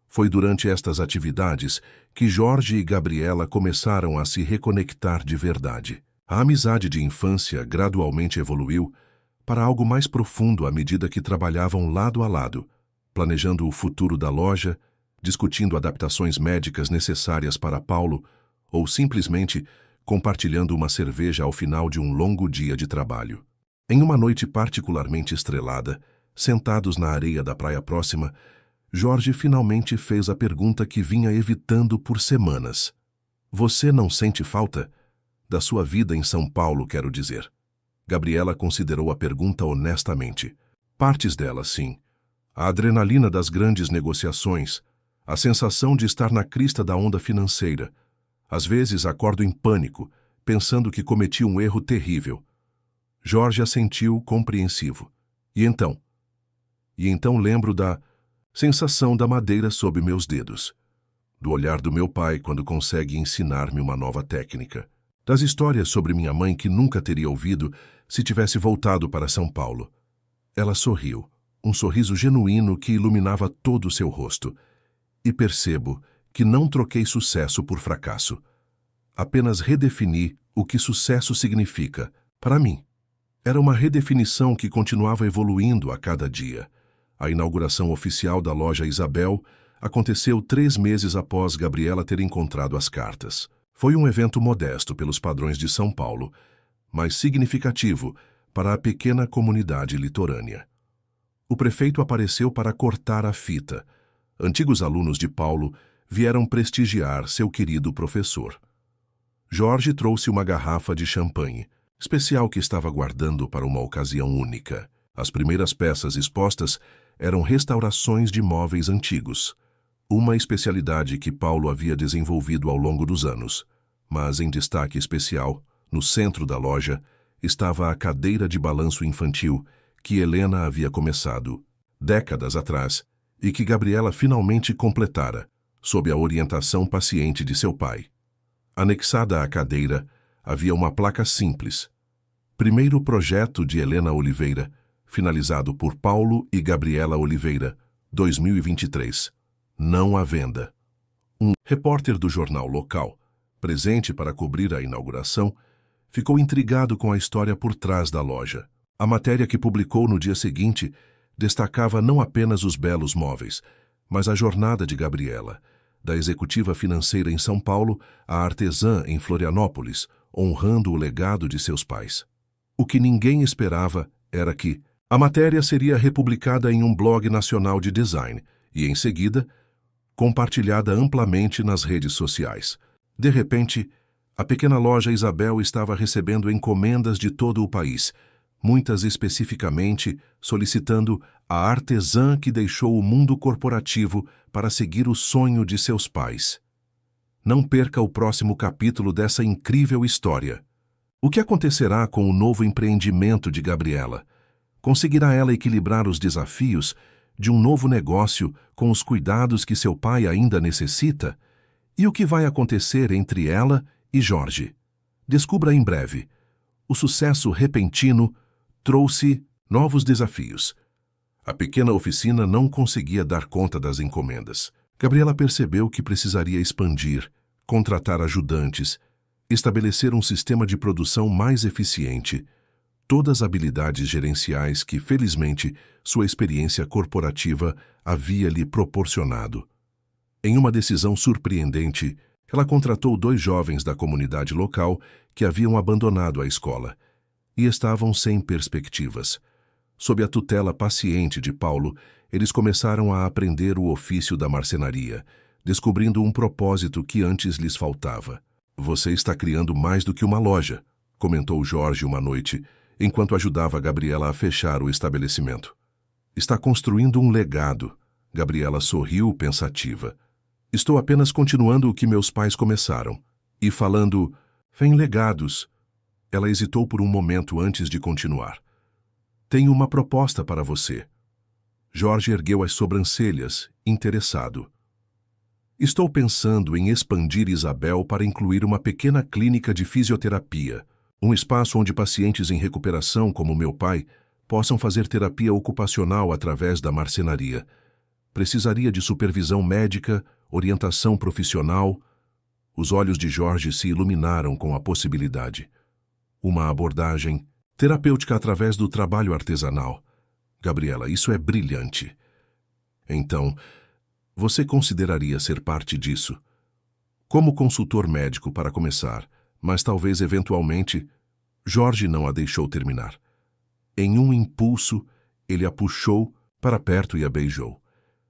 Foi durante estas atividades que Jorge e Gabriela começaram a se reconectar de verdade. A amizade de infância gradualmente evoluiu para algo mais profundo à medida que trabalhavam lado a lado, planejando o futuro da loja, discutindo adaptações médicas necessárias para Paulo ou simplesmente compartilhando uma cerveja ao final de um longo dia de trabalho. Em uma noite particularmente estrelada, sentados na areia da praia próxima, Jorge finalmente fez a pergunta que vinha evitando por semanas. Você não sente falta? Da sua vida em São Paulo, quero dizer. Gabriela considerou a pergunta honestamente. Partes dela, sim. A adrenalina das grandes negociações, a sensação de estar na crista da onda financeira. Às vezes acordo em pânico, pensando que cometi um erro terrível. Jorge assentiu, compreensivo. E então? E então lembro da sensação da madeira sob meus dedos, do olhar do meu pai quando consegue ensinar-me uma nova técnica, das histórias sobre minha mãe que nunca teria ouvido se tivesse voltado para São Paulo. Ela sorriu, um sorriso genuíno que iluminava todo o seu rosto. E percebo que não troquei sucesso por fracasso. Apenas redefini o que sucesso significa, para mim. Era uma redefinição que continuava evoluindo a cada dia. A inauguração oficial da loja Isabel aconteceu 3 meses após Gabriela ter encontrado as cartas. Foi um evento modesto pelos padrões de São Paulo, mas significativo para a pequena comunidade litorânea. O prefeito apareceu para cortar a fita. Antigos alunos de Paulo vieram prestigiar seu querido professor. Jorge trouxe uma garrafa de champanhe, especial que estava guardando para uma ocasião única. As primeiras peças expostas eram restaurações de móveis antigos, uma especialidade que Paulo havia desenvolvido ao longo dos anos. Mas em destaque especial, no centro da loja, estava a cadeira de balanço infantil que Helena havia começado décadas atrás e que Gabriela finalmente completara, sob a orientação paciente de seu pai. Anexada à cadeira, havia uma placa simples. Primeiro projeto de Helena Oliveira, finalizado por Paulo e Gabriela Oliveira, 2023. Não à venda. Um repórter do jornal local, presente para cobrir a inauguração, ficou intrigado com a história por trás da loja. A matéria que publicou no dia seguinte destacava não apenas os belos móveis, mas a jornada de Gabriela, da executiva financeira em São Paulo à artesã em Florianópolis, honrando o legado de seus pais. O que ninguém esperava era que a matéria seria republicada em um blog nacional de design e, em seguida, compartilhada amplamente nas redes sociais. De repente, a pequena loja Isabel estava recebendo encomendas de todo o país, muitas especificamente solicitando a artesã que deixou o mundo corporativo para seguir o sonho de seus pais. Não perca o próximo capítulo dessa incrível história. O que acontecerá com o novo empreendimento de Gabriela? Conseguirá ela equilibrar os desafios de um novo negócio com os cuidados que seu pai ainda necessita? E o que vai acontecer entre ela e Jorge? Descubra em breve. O sucesso repentino trouxe novos desafios. A pequena oficina não conseguia dar conta das encomendas. Gabriela percebeu que precisaria expandir, contratar ajudantes, estabelecer um sistema de produção mais eficiente, todas habilidades gerenciais que, felizmente, sua experiência corporativa havia lhe proporcionado. Em uma decisão surpreendente, ela contratou 2 jovens da comunidade local que haviam abandonado a escola e estavam sem perspectivas. Sob a tutela paciente de Paulo, eles começaram a aprender o ofício da marcenaria, descobrindo um propósito que antes lhes faltava. "Você está criando mais do que uma loja", comentou Jorge uma noite, enquanto ajudava Gabriela a fechar o estabelecimento. "Está construindo um legado." Gabriela sorriu pensativa. "Estou apenas continuando o que meus pais começaram." E falando em legados, ela hesitou por um momento antes de continuar. "Tenho uma proposta para você." Jorge ergueu as sobrancelhas, interessado. "Estou pensando em expandir Isabel para incluir uma pequena clínica de fisioterapia, um espaço onde pacientes em recuperação, como meu pai, possam fazer terapia ocupacional através da marcenaria. Precisaria de supervisão médica, orientação profissional." Os olhos de Jorge se iluminaram com a possibilidade. Uma abordagem terapêutica através do trabalho artesanal. "Gabriela, isso é brilhante." "Então, você consideraria ser parte disso?" "Como consultor médico para começar, mas talvez eventualmente..." Jorge não a deixou terminar. Em um impulso, ele a puxou para perto e a beijou.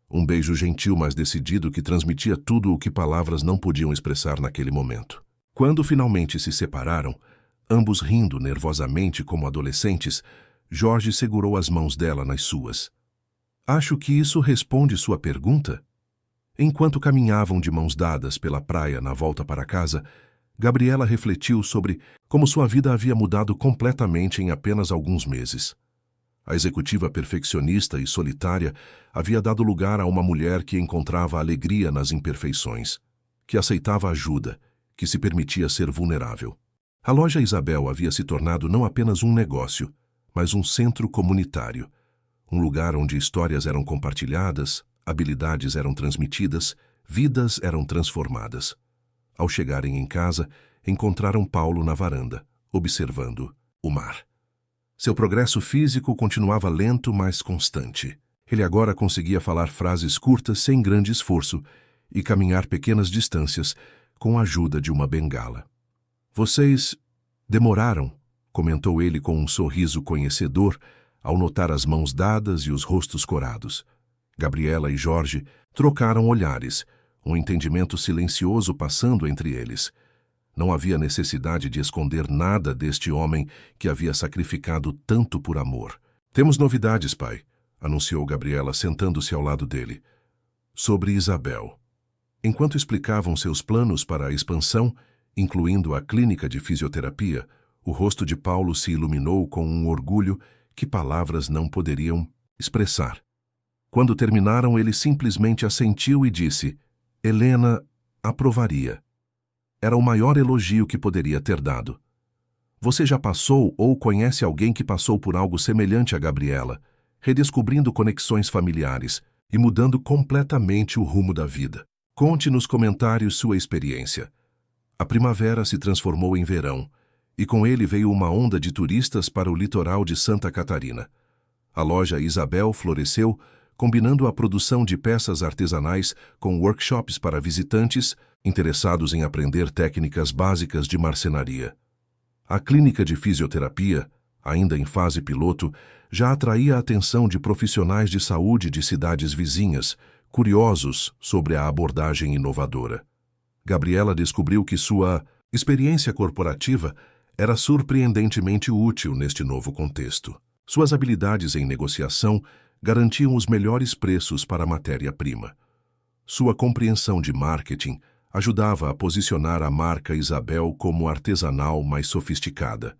Um beijo gentil, mas decidido, que transmitia tudo o que palavras não podiam expressar naquele momento. Quando finalmente se separaram, ambos rindo nervosamente como adolescentes, Jorge segurou as mãos dela nas suas. "Acho que isso responde sua pergunta." Enquanto caminhavam de mãos dadas pela praia na volta para casa, Gabriela refletiu sobre como sua vida havia mudado completamente em apenas alguns meses. A executiva perfeccionista e solitária havia dado lugar a uma mulher que encontrava alegria nas imperfeições, que aceitava ajuda, que se permitia ser vulnerável. A loja Isabel havia se tornado não apenas um negócio, mas um centro comunitário, um lugar onde histórias eram compartilhadas, habilidades eram transmitidas, vidas eram transformadas. Ao chegarem em casa, encontraram Paulo na varanda, observando o mar. Seu progresso físico continuava lento, mas constante. Ele agora conseguia falar frases curtas sem grande esforço e caminhar pequenas distâncias com a ajuda de uma bengala. "Vocês demoraram", comentou ele com um sorriso conhecedor ao notar as mãos dadas e os rostos corados. Gabriela e Jorge trocaram olhares, um entendimento silencioso passando entre eles. Não havia necessidade de esconder nada deste homem que havia sacrificado tanto por amor. "Temos novidades, pai", anunciou Gabriela, sentando-se ao lado dele. "Sobre Isabel." Enquanto explicavam seus planos para a expansão, incluindo a clínica de fisioterapia, o rosto de Paulo se iluminou com um orgulho que palavras não poderiam expressar. Quando terminaram, ele simplesmente assentiu e disse: "Helena aprovaria." Era o maior elogio que poderia ter dado. Você já passou ou conhece alguém que passou por algo semelhante a Gabriela, redescobrindo conexões familiares e mudando completamente o rumo da vida? Conte nos comentários sua experiência. A primavera se transformou em verão, e com ele veio uma onda de turistas para o litoral de Santa Catarina. A loja Isabel floresceu, combinando a produção de peças artesanais com workshops para visitantes interessados em aprender técnicas básicas de marcenaria. A clínica de fisioterapia, ainda em fase piloto, já atraía a atenção de profissionais de saúde de cidades vizinhas, curiosos sobre a abordagem inovadora. Gabriela descobriu que sua experiência corporativa era surpreendentemente útil neste novo contexto. Suas habilidades em negociação garantiam os melhores preços para a matéria-prima. Sua compreensão de marketing ajudava a posicionar a marca Isabel como artesanal mais sofisticada.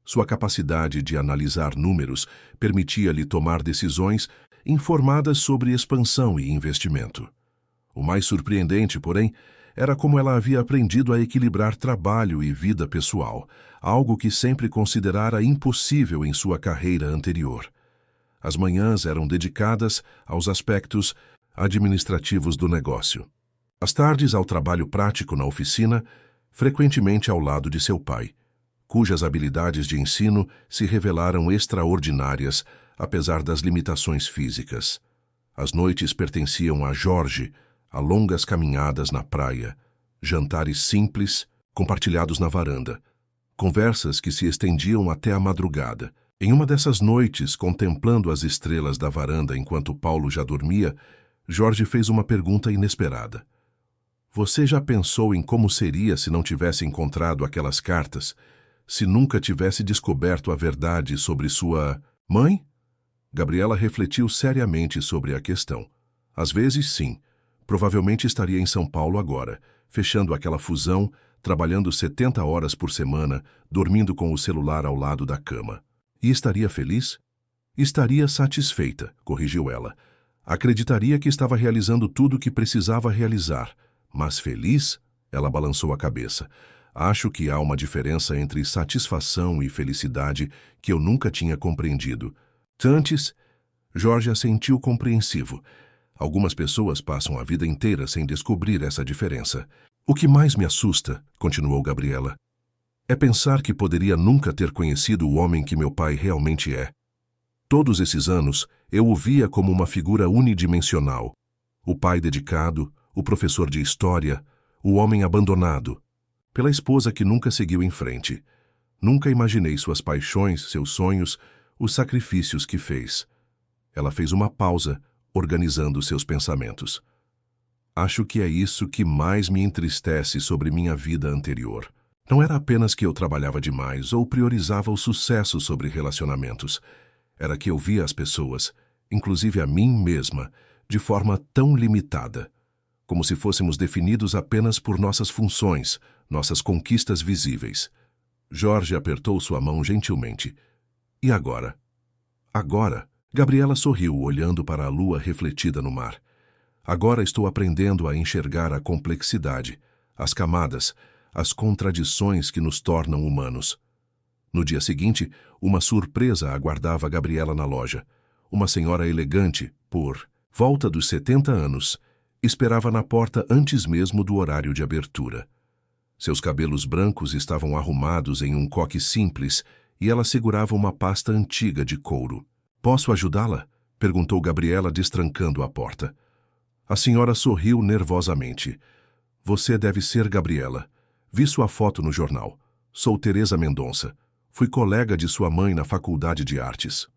Sua capacidade de analisar números permitia-lhe tomar decisões informadas sobre expansão e investimento. O mais surpreendente, porém, era como ela havia aprendido a equilibrar trabalho e vida pessoal, algo que sempre considerara impossível em sua carreira anterior. As manhãs eram dedicadas aos aspectos administrativos do negócio. As tardes ao trabalho prático na oficina, frequentemente ao lado de seu pai, cujas habilidades de ensino se revelaram extraordinárias, apesar das limitações físicas. As noites pertenciam a Jorge, a longas caminhadas na praia, jantares simples, compartilhados na varanda, conversas que se estendiam até a madrugada. Em uma dessas noites, contemplando as estrelas da varanda enquanto Paulo já dormia, Jorge fez uma pergunta inesperada. "Você já pensou em como seria se não tivesse encontrado aquelas cartas? Se nunca tivesse descoberto a verdade sobre sua mãe?" Gabriela refletiu seriamente sobre a questão. Às vezes, sim. Provavelmente estaria em São Paulo agora, fechando aquela fusão, trabalhando 70 horas por semana, dormindo com o celular ao lado da cama. E estaria feliz? Estaria satisfeita, corrigiu ela. Acreditaria que estava realizando tudo o que precisava realizar. Mas feliz? Ela balançou a cabeça. Acho que há uma diferença entre satisfação e felicidade que eu nunca tinha compreendido. Antes, Jorge assentiu compreensivo. Algumas pessoas passam a vida inteira sem descobrir essa diferença. "O que mais me assusta", continuou Gabriela, "é pensar que poderia nunca ter conhecido o homem que meu pai realmente é. Todos esses anos, eu o via como uma figura unidimensional. O pai dedicado, o professor de história, o homem abandonado, pela esposa que nunca seguiu em frente. Nunca imaginei suas paixões, seus sonhos, os sacrifícios que fez." Ela fez uma pausa, organizando seus pensamentos. "Acho que é isso que mais me entristece sobre minha vida anterior. Não era apenas que eu trabalhava demais ou priorizava o sucesso sobre relacionamentos. Era que eu via as pessoas, inclusive a mim mesma, de forma tão limitada, como se fôssemos definidos apenas por nossas funções, nossas conquistas visíveis. Jorge apertou sua mão gentilmente. E agora? Agora? Gabriela sorriu, olhando para a lua refletida no mar. Agora estou aprendendo a enxergar a complexidade, as camadas, as contradições que nos tornam humanos. No dia seguinte, uma surpresa aguardava Gabriela na loja. Uma senhora elegante, por volta dos 70 anos, esperava na porta antes mesmo do horário de abertura. Seus cabelos brancos estavam arrumados em um coque simples e ela segurava uma pasta antiga de couro. "Posso ajudá-la?" perguntou Gabriela, destrancando a porta. A senhora sorriu nervosamente. "Você deve ser Gabriela. Vi sua foto no jornal. Sou Teresa Mendonça. Fui colega de sua mãe na Faculdade de Artes."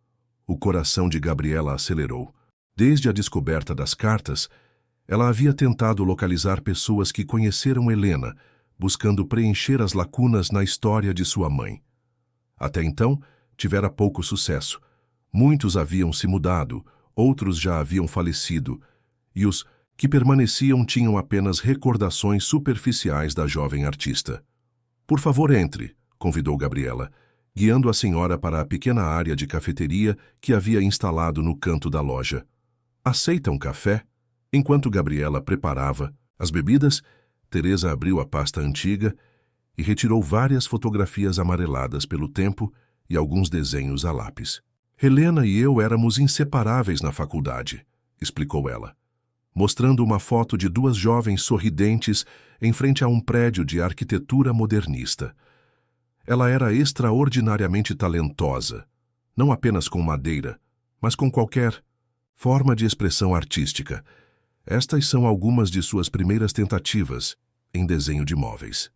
O coração de Gabriela acelerou. Desde a descoberta das cartas, ela havia tentado localizar pessoas que conheceram Helena, buscando preencher as lacunas na história de sua mãe. Até então, tivera pouco sucesso. Muitos haviam se mudado, outros já haviam falecido, e os que permaneciam tinham apenas recordações superficiais da jovem artista. "Por favor, entre", convidou Gabriela, guiando a senhora para a pequena área de cafeteria que havia instalado no canto da loja. "Aceita um café?" Enquanto Gabriela preparava as bebidas, Teresa abriu a pasta antiga e retirou várias fotografias amareladas pelo tempo e alguns desenhos a lápis. "Helena e eu éramos inseparáveis na faculdade", explicou ela, mostrando uma foto de duas jovens sorridentes em frente a um prédio de arquitetura modernista. Ela era extraordinariamente talentosa, não apenas com madeira, mas com qualquer forma de expressão artística. Estas são algumas de suas primeiras tentativas em desenho de móveis.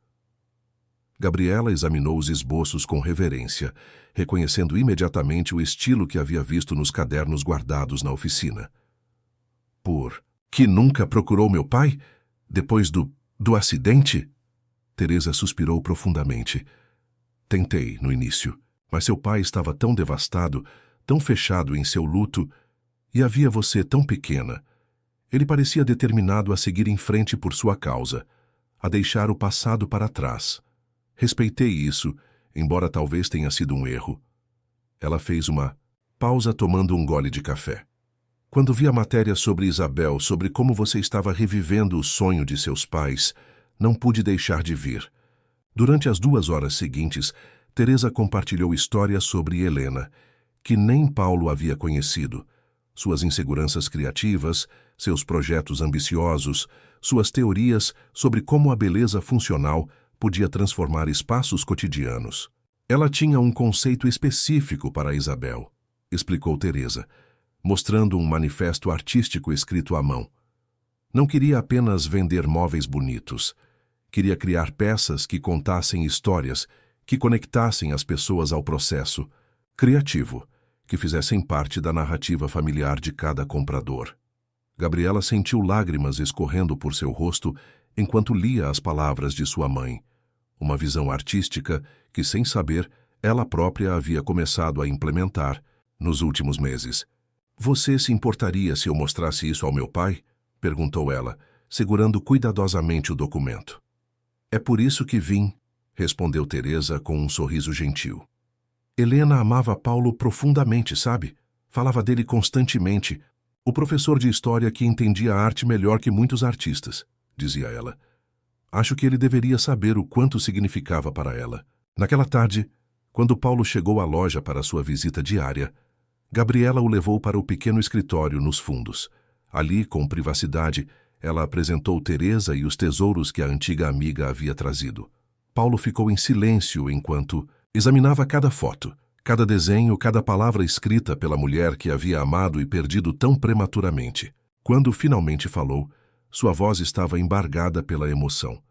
Gabriela examinou os esboços com reverência, reconhecendo imediatamente o estilo que havia visto nos cadernos guardados na oficina. "Por que nunca procurou meu pai? Depois do acidente?" Teresa suspirou profundamente. "Tentei, no início, mas seu pai estava tão devastado, tão fechado em seu luto, e havia você tão pequena. Ele parecia determinado a seguir em frente por sua causa, a deixar o passado para trás. Respeitei isso, embora talvez tenha sido um erro." Ela fez uma pausa tomando um gole de café. "Quando vi a matéria sobre Isabel, sobre como você estava revivendo o sonho de seus pais, não pude deixar de vir." Durante as 2 horas seguintes, Teresa compartilhou histórias sobre Helena, que nem Paulo havia conhecido, suas inseguranças criativas, seus projetos ambiciosos, suas teorias sobre como a beleza funcional podia transformar espaços cotidianos. "Ela tinha um conceito específico para Isabel", explicou Teresa, mostrando um manifesto artístico escrito à mão. "Não queria apenas vender móveis bonitos. Queria criar peças que contassem histórias, que conectassem as pessoas ao processo criativo, que fizessem parte da narrativa familiar de cada comprador." Gabriela sentiu lágrimas escorrendo por seu rosto enquanto lia as palavras de sua mãe. Uma visão artística que, sem saber, ela própria havia começado a implementar nos últimos meses. "Você se importaria se eu mostrasse isso ao meu pai?" perguntou ela, segurando cuidadosamente o documento. "É por isso que vim", respondeu Teresa com um sorriso gentil. "Helena amava Paulo profundamente, sabe? Falava dele constantemente. O professor de história que entendia a arte melhor que muitos artistas", dizia ela. "Acho que ele deveria saber o quanto significava para ela." Naquela tarde, quando Paulo chegou à loja para sua visita diária, Gabriela o levou para o pequeno escritório nos fundos. Ali, com privacidade, ela apresentou Teresa e os tesouros que a antiga amiga havia trazido. Paulo ficou em silêncio enquanto examinava cada foto, cada desenho, cada palavra escrita pela mulher que havia amado e perdido tão prematuramente. Quando finalmente falou, sua voz estava embargada pela emoção.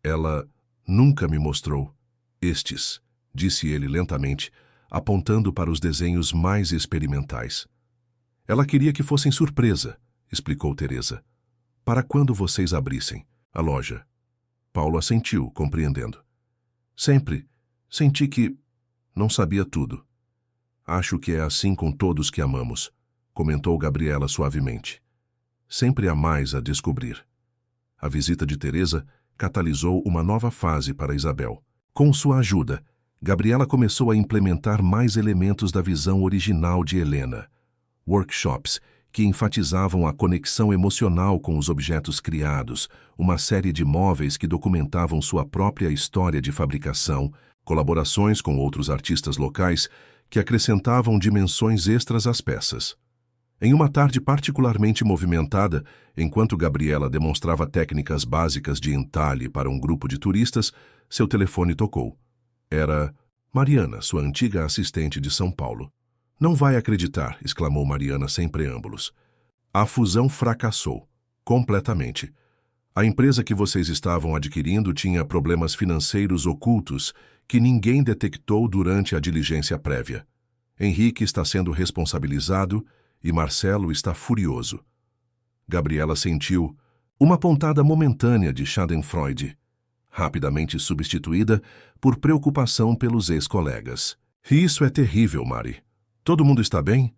"Ela nunca me mostrou estes", disse ele lentamente, apontando para os desenhos mais experimentais. "Ela queria que fossem surpresa", explicou Teresa. "Para quando vocês abrissem a loja." Paulo assentiu, compreendendo. "Sempre senti que não sabia tudo. Acho que é assim com todos que amamos", comentou Gabriela suavemente. "Sempre há mais a descobrir." A visita de Teresa catalisou uma nova fase para Isabel. Com sua ajuda, Gabriela começou a implementar mais elementos da visão original de Helena. Workshops que enfatizavam a conexão emocional com os objetos criados, uma série de móveis que documentavam sua própria história de fabricação, colaborações com outros artistas locais que acrescentavam dimensões extras às peças. Em uma tarde particularmente movimentada, enquanto Gabriela demonstrava técnicas básicas de entalhe para um grupo de turistas, seu telefone tocou. Era Mariana, sua antiga assistente de São Paulo. "Não vai acreditar", exclamou Mariana sem preâmbulos. "A fusão fracassou. Completamente. A empresa que vocês estavam adquirindo tinha problemas financeiros ocultos que ninguém detectou durante a diligência prévia. Henrique está sendo responsabilizado e Marcelo está furioso." Gabriela sentiu uma pontada momentânea de Schadenfreude, rapidamente substituída por preocupação pelos ex-colegas. "Isso é terrível, Mari. Todo mundo está bem?"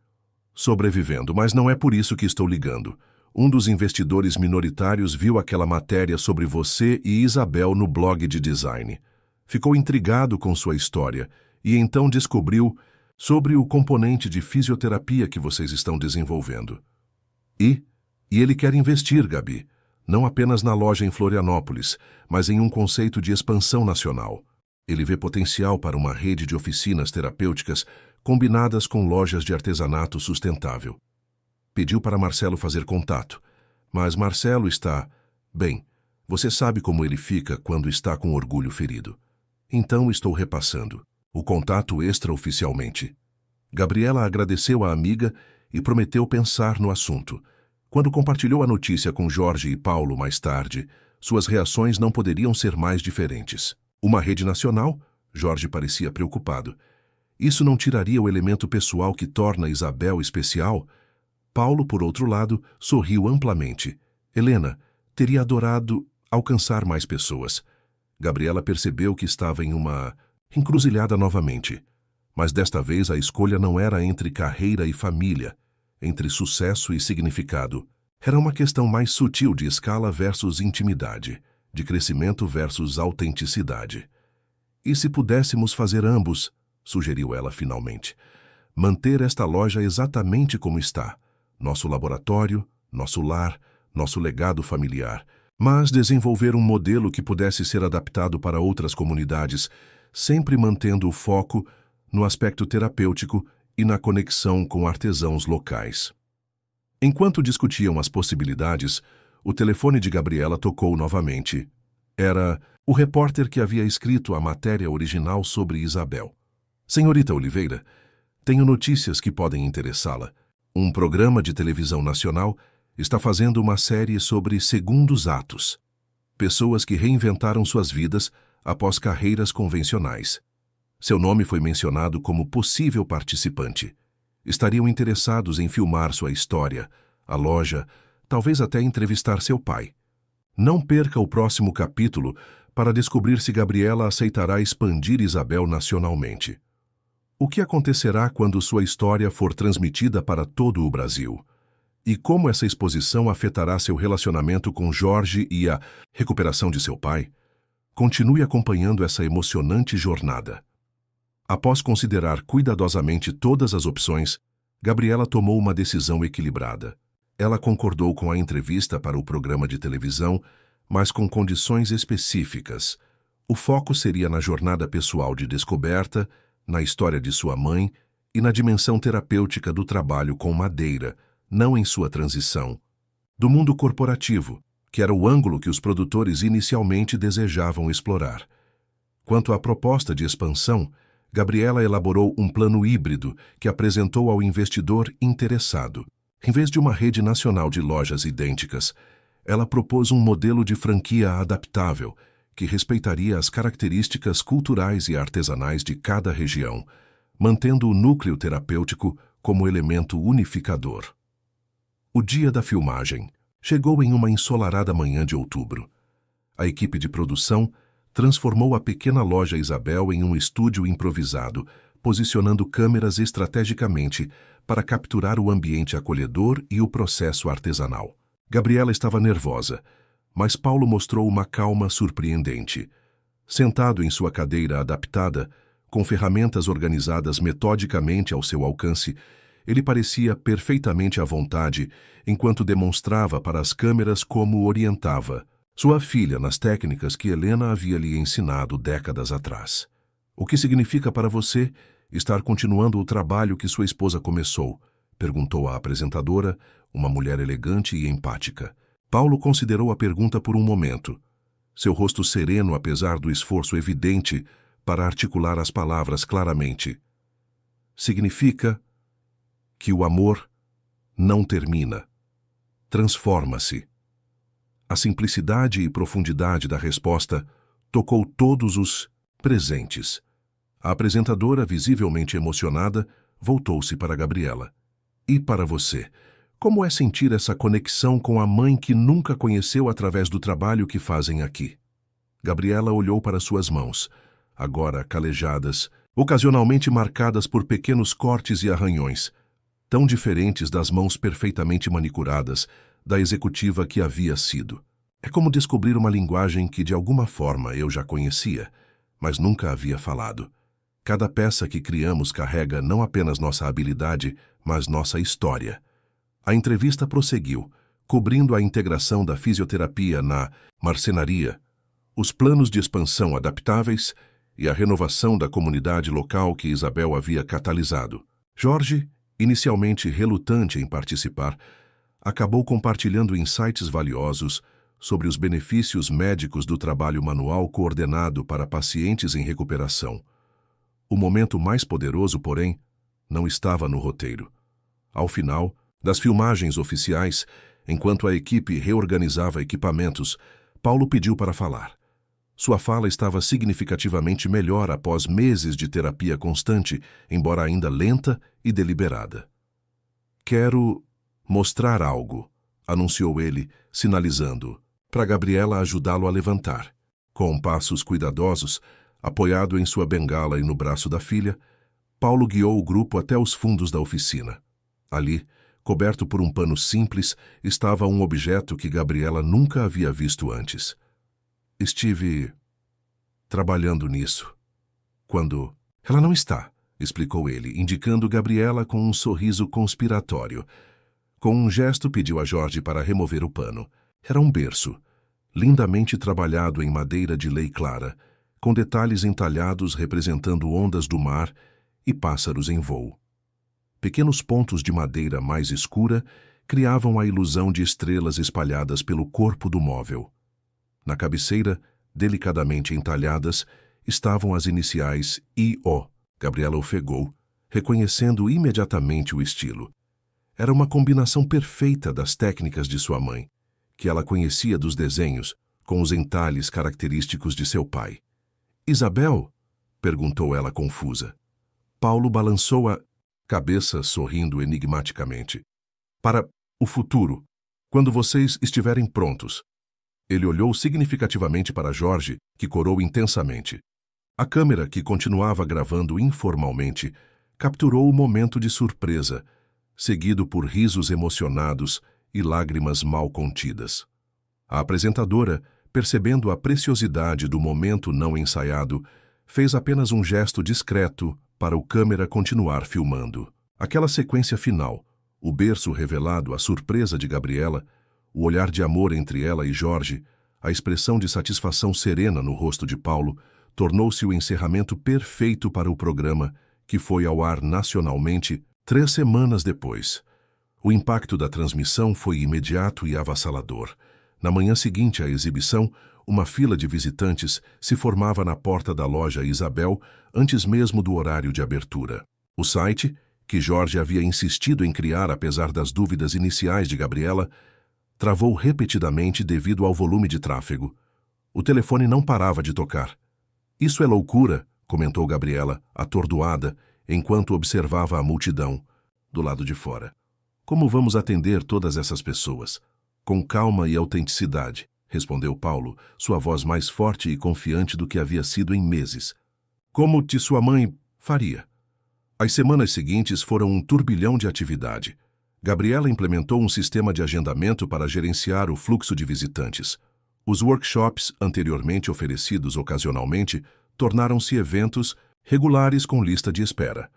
"Sobrevivendo, mas não é por isso que estou ligando. Um dos investidores minoritários viu aquela matéria sobre você e Isabel no blog de design. Ficou intrigado com sua história e então descobriu sobre o componente de fisioterapia que vocês estão desenvolvendo. E ele quer investir, Gabi, não apenas na loja em Florianópolis, mas em um conceito de expansão nacional. Ele vê potencial para uma rede de oficinas terapêuticas combinadas com lojas de artesanato sustentável. Pediu para Marcelo fazer contato, mas Marcelo está... Bem, você sabe como ele fica quando está com orgulho ferido. Então estou repassando o contato extraoficialmente." Gabriela agradeceu à amiga e prometeu pensar no assunto. Quando compartilhou a notícia com Jorge e Paulo mais tarde, suas reações não poderiam ser mais diferentes. "Uma rede nacional?" Jorge parecia preocupado. "Isso não tiraria o elemento pessoal que torna Isabel especial?" Paulo, por outro lado, sorriu amplamente. "Helena, teria adorado alcançar mais pessoas." Gabriela percebeu que estava em uma encruzilhada novamente. Mas desta vez a escolha não era entre carreira e família, entre sucesso e significado. Era uma questão mais sutil de escala versus intimidade, de crescimento versus autenticidade. "E se pudéssemos fazer ambos?" sugeriu ela finalmente. "Manter esta loja exatamente como está. Nosso laboratório, nosso lar, nosso legado familiar. Mas desenvolver um modelo que pudesse ser adaptado para outras comunidades, sempre mantendo o foco no aspecto terapêutico e na conexão com artesãos locais." Enquanto discutiam as possibilidades, o telefone de Gabriela tocou novamente. Era o repórter que havia escrito a matéria original sobre Isabel. "Senhorita Oliveira, tenho notícias que podem interessá-la. Um programa de televisão nacional está fazendo uma série sobre segundos atos. Pessoas que reinventaram suas vidas após carreiras convencionais. Seu nome foi mencionado como possível participante. Estariam interessados em filmar sua história, a loja, talvez até entrevistar seu pai. Não perca o próximo capítulo para descobrir se Gabriela aceitará expandir Isabel nacionalmente. O que acontecerá quando sua história for transmitida para todo o Brasil? E como essa exposição afetará seu relacionamento com Jorge e a recuperação de seu pai? Continue acompanhando essa emocionante jornada." Após considerar cuidadosamente todas as opções, Gabriela tomou uma decisão equilibrada. Ela concordou com a entrevista para o programa de televisão, mas com condições específicas. O foco seria na jornada pessoal de descoberta, na história de sua mãe e na dimensão terapêutica do trabalho com madeira, não em sua transição. Do mundo corporativo, que era o ângulo que os produtores inicialmente desejavam explorar. Quanto à proposta de expansão, Gabriela elaborou um plano híbrido que apresentou ao investidor interessado. Em vez de uma rede nacional de lojas idênticas, ela propôs um modelo de franquia adaptável que respeitaria as características culturais e artesanais de cada região, mantendo o núcleo terapêutico como elemento unificador. O dia da filmagem chegou em uma ensolarada manhã de outubro. A equipe de produção transformou a pequena loja Isabel em um estúdio improvisado, posicionando câmeras estrategicamente para capturar o ambiente acolhedor e o processo artesanal. Gabriela estava nervosa, mas Paulo mostrou uma calma surpreendente. Sentado em sua cadeira adaptada, com ferramentas organizadas metodicamente ao seu alcance, ele parecia perfeitamente à vontade, enquanto demonstrava para as câmeras como orientava sua filha nas técnicas que Helena havia lhe ensinado décadas atrás. O que significa para você estar continuando o trabalho que sua esposa começou? Perguntou a apresentadora, uma mulher elegante e empática. Paulo considerou a pergunta por um momento. Seu rosto sereno apesar do esforço evidente para articular as palavras claramente. Significa que o amor não termina. Transforma-se. A simplicidade e profundidade da resposta tocou todos os presentes. A apresentadora, visivelmente emocionada, voltou-se para Gabriela. E para você, como é sentir essa conexão com a mãe que nunca conheceu através do trabalho que fazem aqui? Gabriela olhou para suas mãos, agora calejadas, ocasionalmente marcadas por pequenos cortes e arranhões, tão diferentes das mãos perfeitamente manicuradas da executiva que havia sido. É como descobrir uma linguagem que de alguma forma eu já conhecia, mas nunca havia falado. Cada peça que criamos carrega não apenas nossa habilidade, mas nossa história. A entrevista prosseguiu, cobrindo a integração da fisioterapia na marcenaria, os planos de expansão adaptáveis e a renovação da comunidade local que Isabel havia catalisado. Jorge, inicialmente relutante em participar, acabou compartilhando insights valiosos sobre os benefícios médicos do trabalho manual coordenado para pacientes em recuperação. O momento mais poderoso, porém, não estava no roteiro. Ao final das filmagens oficiais, enquanto a equipe reorganizava equipamentos, Paulo pediu para falar. Sua fala estava significativamente melhor após meses de terapia constante, embora ainda lenta e deliberada. Quero mostrar algo, anunciou ele, sinalizando, para Gabriela ajudá-lo a levantar. Com passos cuidadosos, apoiado em sua bengala e no braço da filha, Paulo guiou o grupo até os fundos da oficina. Ali, coberto por um pano simples, estava um objeto que Gabriela nunca havia visto antes. Estive trabalhando nisso. Quando... Ela não está, explicou ele, indicando Gabriela com um sorriso conspiratório. Com um gesto pediu a Jorge para remover o pano. Era um berço, lindamente trabalhado em madeira de lei clara, com detalhes entalhados representando ondas do mar e pássaros em voo. Pequenos pontos de madeira mais escura criavam a ilusão de estrelas espalhadas pelo corpo do móvel. Na cabeceira, delicadamente entalhadas, estavam as iniciais I.O. Gabriela ofegou, reconhecendo imediatamente o estilo. Era uma combinação perfeita das técnicas de sua mãe, que ela conhecia dos desenhos, com os entalhes característicos de seu pai. Isabel? Perguntou ela confusa. Paulo balançou a cabeça, sorrindo enigmaticamente. Para o futuro, quando vocês estiverem prontos. Ele olhou significativamente para Jorge, que corou intensamente. A câmera, que continuava gravando informalmente, capturou o momento de surpresa, seguido por risos emocionados e lágrimas mal contidas. A apresentadora, percebendo a preciosidade do momento não ensaiado, fez apenas um gesto discreto para o câmera continuar filmando. Aquela sequência final, o berço revelado, a surpresa de Gabriela, o olhar de amor entre ela e Jorge, a expressão de satisfação serena no rosto de Paulo, tornou-se o encerramento perfeito para o programa, que foi ao ar nacionalmente 3 semanas depois. O impacto da transmissão foi imediato e avassalador. Na manhã seguinte à exibição, uma fila de visitantes se formava na porta da loja Isabel antes mesmo do horário de abertura. O site, que Jorge havia insistido em criar apesar das dúvidas iniciais de Gabriela, travou repetidamente devido ao volume de tráfego. O telefone não parava de tocar. Isso é loucura, comentou Gabriela, atordoada, enquanto observava a multidão, do lado de fora. Como vamos atender todas essas pessoas? Com calma e autenticidade, respondeu Paulo, sua voz mais forte e confiante do que havia sido em meses. Como te sua mãe faria? As semanas seguintes foram um turbilhão de atividade. Gabriela implementou um sistema de agendamento para gerenciar o fluxo de visitantes. Os workshops, anteriormente oferecidos ocasionalmente, tornaram-se eventos regulares com lista de espera.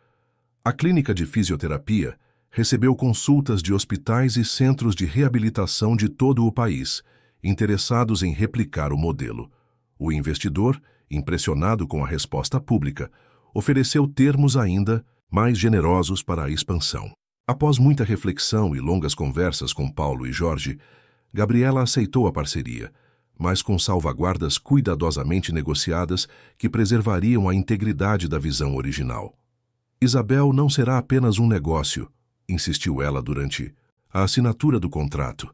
A clínica de fisioterapia recebeu consultas de hospitais e centros de reabilitação de todo o país, interessados em replicar o modelo. O investidor, impressionado com a resposta pública, ofereceu termos ainda mais generosos para a expansão. Após muita reflexão e longas conversas com Paulo e Jorge, Gabriela aceitou a parceria, mas com salvaguardas cuidadosamente negociadas que preservariam a integridade da visão original. Isabel não será apenas um negócio, insistiu ela durante a assinatura do contrato.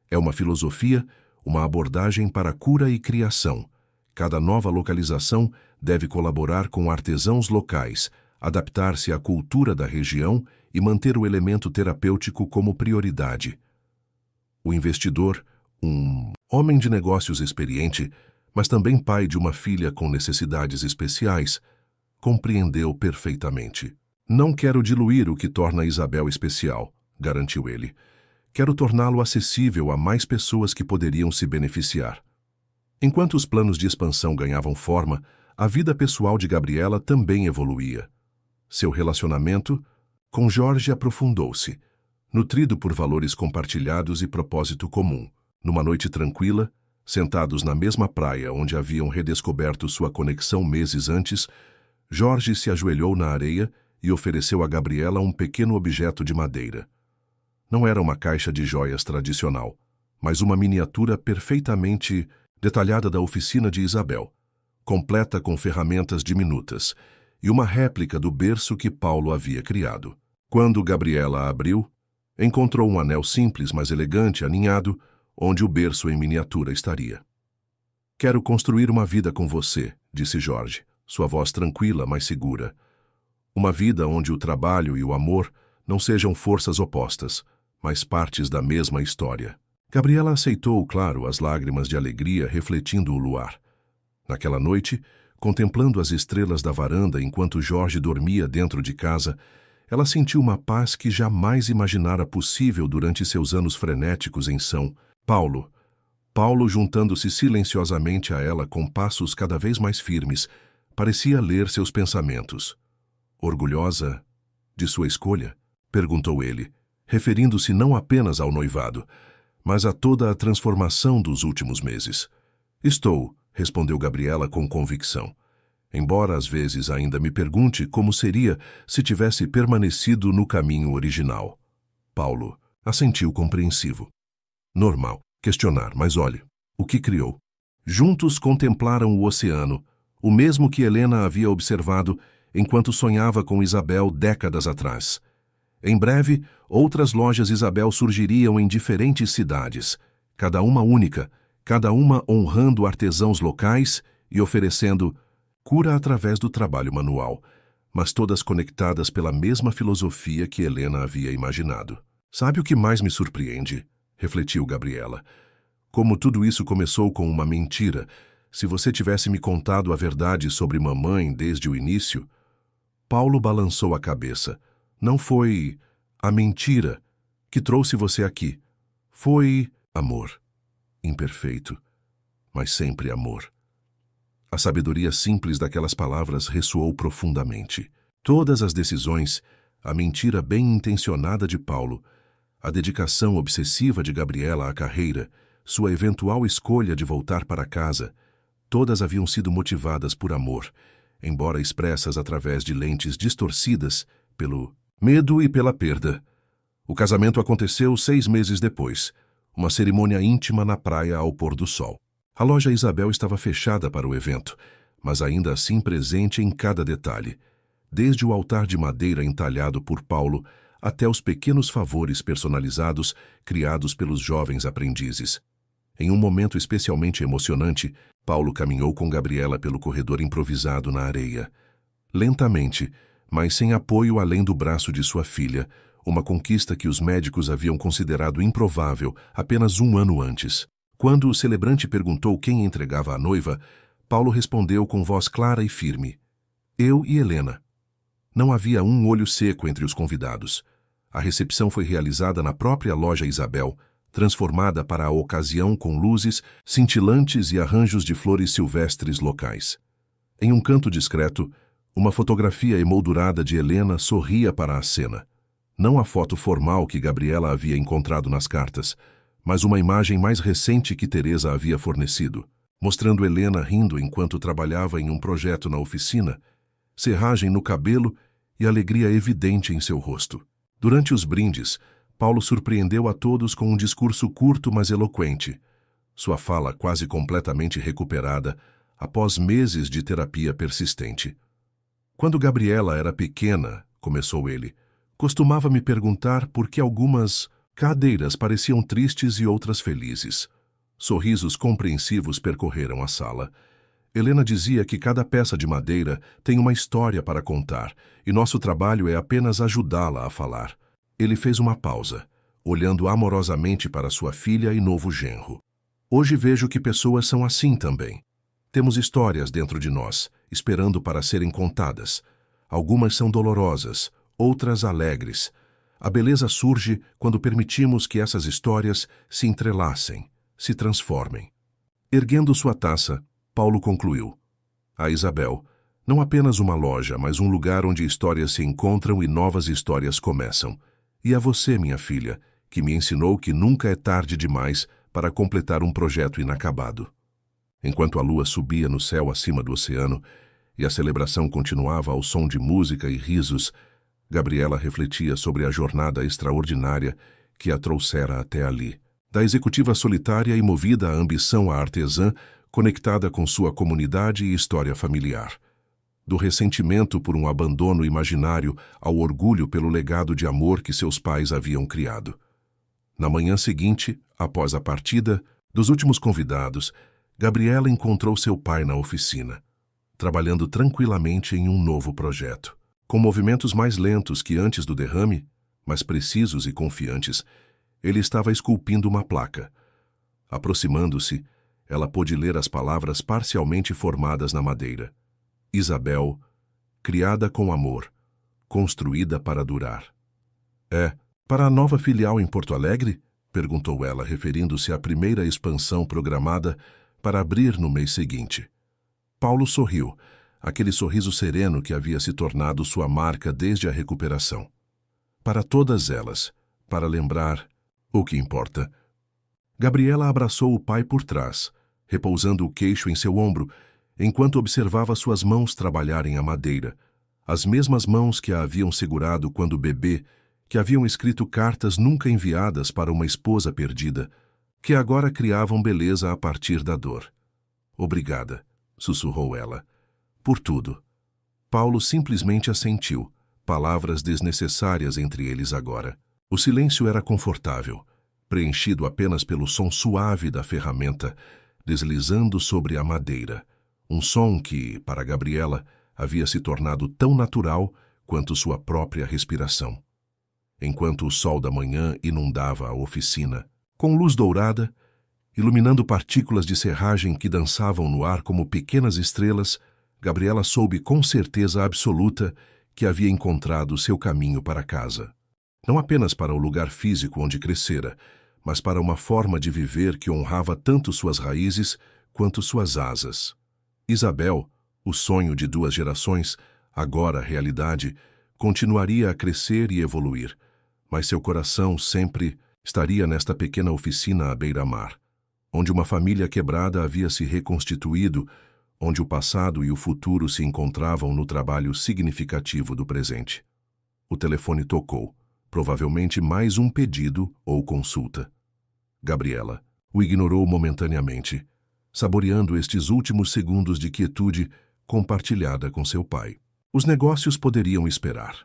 É uma filosofia, uma abordagem para cura e criação. Cada nova localização deve colaborar com artesãos locais, adaptar-se à cultura da região e manter o elemento terapêutico como prioridade. O investidor, um homem de negócios experiente, mas também pai de uma filha com necessidades especiais, compreendeu perfeitamente. Não quero diluir o que torna Isabel especial, garantiu ele. Quero torná-lo acessível a mais pessoas que poderiam se beneficiar. Enquanto os planos de expansão ganhavam forma, a vida pessoal de Gabriela também evoluía. Seu relacionamento com Jorge aprofundou-se, nutrido por valores compartilhados e propósito comum. Numa noite tranquila, sentados na mesma praia onde haviam redescoberto sua conexão meses antes, Jorge se ajoelhou na areia e ofereceu a Gabriela um pequeno objeto de madeira. Não era uma caixa de joias tradicional, mas uma miniatura perfeitamente detalhada da oficina de Isabel, completa com ferramentas diminutas, e uma réplica do berço que Paulo havia criado. Quando Gabriela a abriu, encontrou um anel simples, mas elegante, aninhado, onde o berço em miniatura estaria. Quero construir uma vida com você, disse Jorge, sua voz tranquila, mas segura. Uma vida onde o trabalho e o amor não sejam forças opostas, mas partes da mesma história. Gabriela aceitou, claro, as lágrimas de alegria refletindo o luar. Naquela noite, contemplando as estrelas da varanda enquanto Jorge dormia dentro de casa, ela sentiu uma paz que jamais imaginara possível durante seus anos frenéticos em São Paulo. Paulo, juntando-se silenciosamente a ela com passos cada vez mais firmes, parecia ler seus pensamentos. Orgulhosa de sua escolha? Perguntou ele, referindo-se não apenas ao noivado, mas a toda a transformação dos últimos meses. Estou, respondeu Gabriela com convicção. Embora às vezes ainda me pergunte como seria se tivesse permanecido no caminho original. Paulo assentiu compreensivo. Normal questionar, mas olhe, o que criou? Juntos contemplaram o oceano, o mesmo que Helena havia observado enquanto sonhava com Isabel décadas atrás. Em breve, outras lojas Isabel surgiriam em diferentes cidades, cada uma única, cada uma honrando artesãos locais e oferecendo cura através do trabalho manual, mas todas conectadas pela mesma filosofia que Helena havia imaginado. Sabe o que mais me surpreende? Refletiu Gabriela. Como tudo isso começou com uma mentira. Se você tivesse me contado a verdade sobre mamãe desde o início... Paulo balançou a cabeça. Não foi a mentira que trouxe você aqui. Foi amor. Imperfeito, mas sempre amor. A sabedoria simples daquelas palavras ressoou profundamente. Todas as decisões, a mentira bem-intencionada de Paulo, a dedicação obsessiva de Gabriela à carreira, sua eventual escolha de voltar para casa, todas haviam sido motivadas por amor, embora expressas através de lentes distorcidas pelo medo e pela perda. O casamento aconteceu 6 meses depois, uma cerimônia íntima na praia ao pôr do sol. A loja Isabel estava fechada para o evento, mas ainda assim presente em cada detalhe, desde o altar de madeira entalhado por Paulo até os pequenos favores personalizados criados pelos jovens aprendizes. Em um momento especialmente emocionante, Paulo caminhou com Gabriela pelo corredor improvisado na areia. Lentamente, mas sem apoio além do braço de sua filha, uma conquista que os médicos haviam considerado improvável apenas 1 ano antes. Quando o celebrante perguntou quem entregava a noiva, Paulo respondeu com voz clara e firme: eu e Helena. Não havia um olho seco entre os convidados. A recepção foi realizada na própria loja Isabel, transformada para a ocasião com luzes cintilantes e arranjos de flores silvestres locais. Em um canto discreto, uma fotografia emoldurada de Helena sorria para a cena. Não a foto formal que Gabriela havia encontrado nas cartas, mas uma imagem mais recente que Teresa havia fornecido, mostrando Helena rindo enquanto trabalhava em um projeto na oficina, serragem no cabelo e alegria evidente em seu rosto. Durante os brindes, Paulo surpreendeu a todos com um discurso curto mas eloquente, sua fala quase completamente recuperada após meses de terapia persistente. Quando Gabriela era pequena, começou ele, costumava me perguntar por que algumas cadeiras pareciam tristes e outras felizes. Sorrisos compreensivos percorreram a sala. Helena dizia que cada peça de madeira tem uma história para contar e nosso trabalho é apenas ajudá-la a falar. Ele fez uma pausa, olhando amorosamente para sua filha e novo genro. Hoje vejo que pessoas são assim também. Temos histórias dentro de nós, esperando para serem contadas. Algumas são dolorosas, outras alegres. A beleza surge quando permitimos que essas histórias se entrelacem, se transformem. Erguendo sua taça, Paulo concluiu: a Isabel, não apenas uma loja, mas um lugar onde histórias se encontram e novas histórias começam. E a você, minha filha, que me ensinou que nunca é tarde demais para completar um projeto inacabado. Enquanto a lua subia no céu acima do oceano e a celebração continuava ao som de música e risos, Gabriela refletia sobre a jornada extraordinária que a trouxera até ali. Da executiva solitária e movida à ambição à artesã, conectada com sua comunidade e história familiar. Do ressentimento por um abandono imaginário ao orgulho pelo legado de amor que seus pais haviam criado. Na manhã seguinte, após a partida dos últimos convidados, Gabriela encontrou seu pai na oficina, trabalhando tranquilamente em um novo projeto. Com movimentos mais lentos que antes do derrame, mas precisos e confiantes, ele estava esculpindo uma placa. Aproximando-se, ela pôde ler as palavras parcialmente formadas na madeira. Isabel, criada com amor, construída para durar. Para a nova filial em Porto Alegre? Perguntou ela, referindo-se à primeira expansão programada para abrir no mês seguinte. Paulo sorriu, aquele sorriso sereno que havia se tornado sua marca desde a recuperação. Para todas elas, para lembrar o que importa. Gabriela abraçou o pai por trás, repousando o queixo em seu ombro, enquanto observava suas mãos trabalharem a madeira, as mesmas mãos que a haviam segurado quando bebê, que haviam escrito cartas nunca enviadas para uma esposa perdida, que agora criavam beleza a partir da dor. Obrigada, sussurrou ela. Por tudo. Paulo simplesmente assentiu, palavras desnecessárias entre eles agora. O silêncio era confortável, preenchido apenas pelo som suave da ferramenta, deslizando sobre a madeira. Um som que, para Gabriela, havia se tornado tão natural quanto sua própria respiração. Enquanto o sol da manhã inundava a oficina, com luz dourada, iluminando partículas de serragem que dançavam no ar como pequenas estrelas, Gabriela soube com certeza absoluta que havia encontrado seu caminho para casa. Não apenas para o lugar físico onde crescera, mas para uma forma de viver que honrava tanto suas raízes quanto suas asas. Isabel, o sonho de 2 gerações, agora realidade, continuaria a crescer e evoluir, mas seu coração sempre estaria nesta pequena oficina à beira-mar, onde uma família quebrada havia se reconstituído, onde o passado e o futuro se encontravam no trabalho significativo do presente. O telefone tocou, provavelmente mais um pedido ou consulta. Gabriela o ignorou momentaneamente, saboreando estes últimos segundos de quietude compartilhada com seu pai. Os negócios poderiam esperar.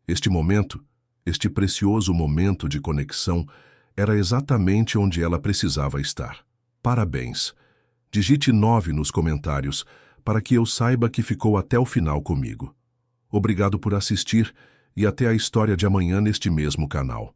Este momento, este precioso momento de conexão, era exatamente onde ela precisava estar. Parabéns. Digite 9 nos comentários para que eu saiba que ficou até o final comigo. Obrigado por assistir e até a história de amanhã neste mesmo canal.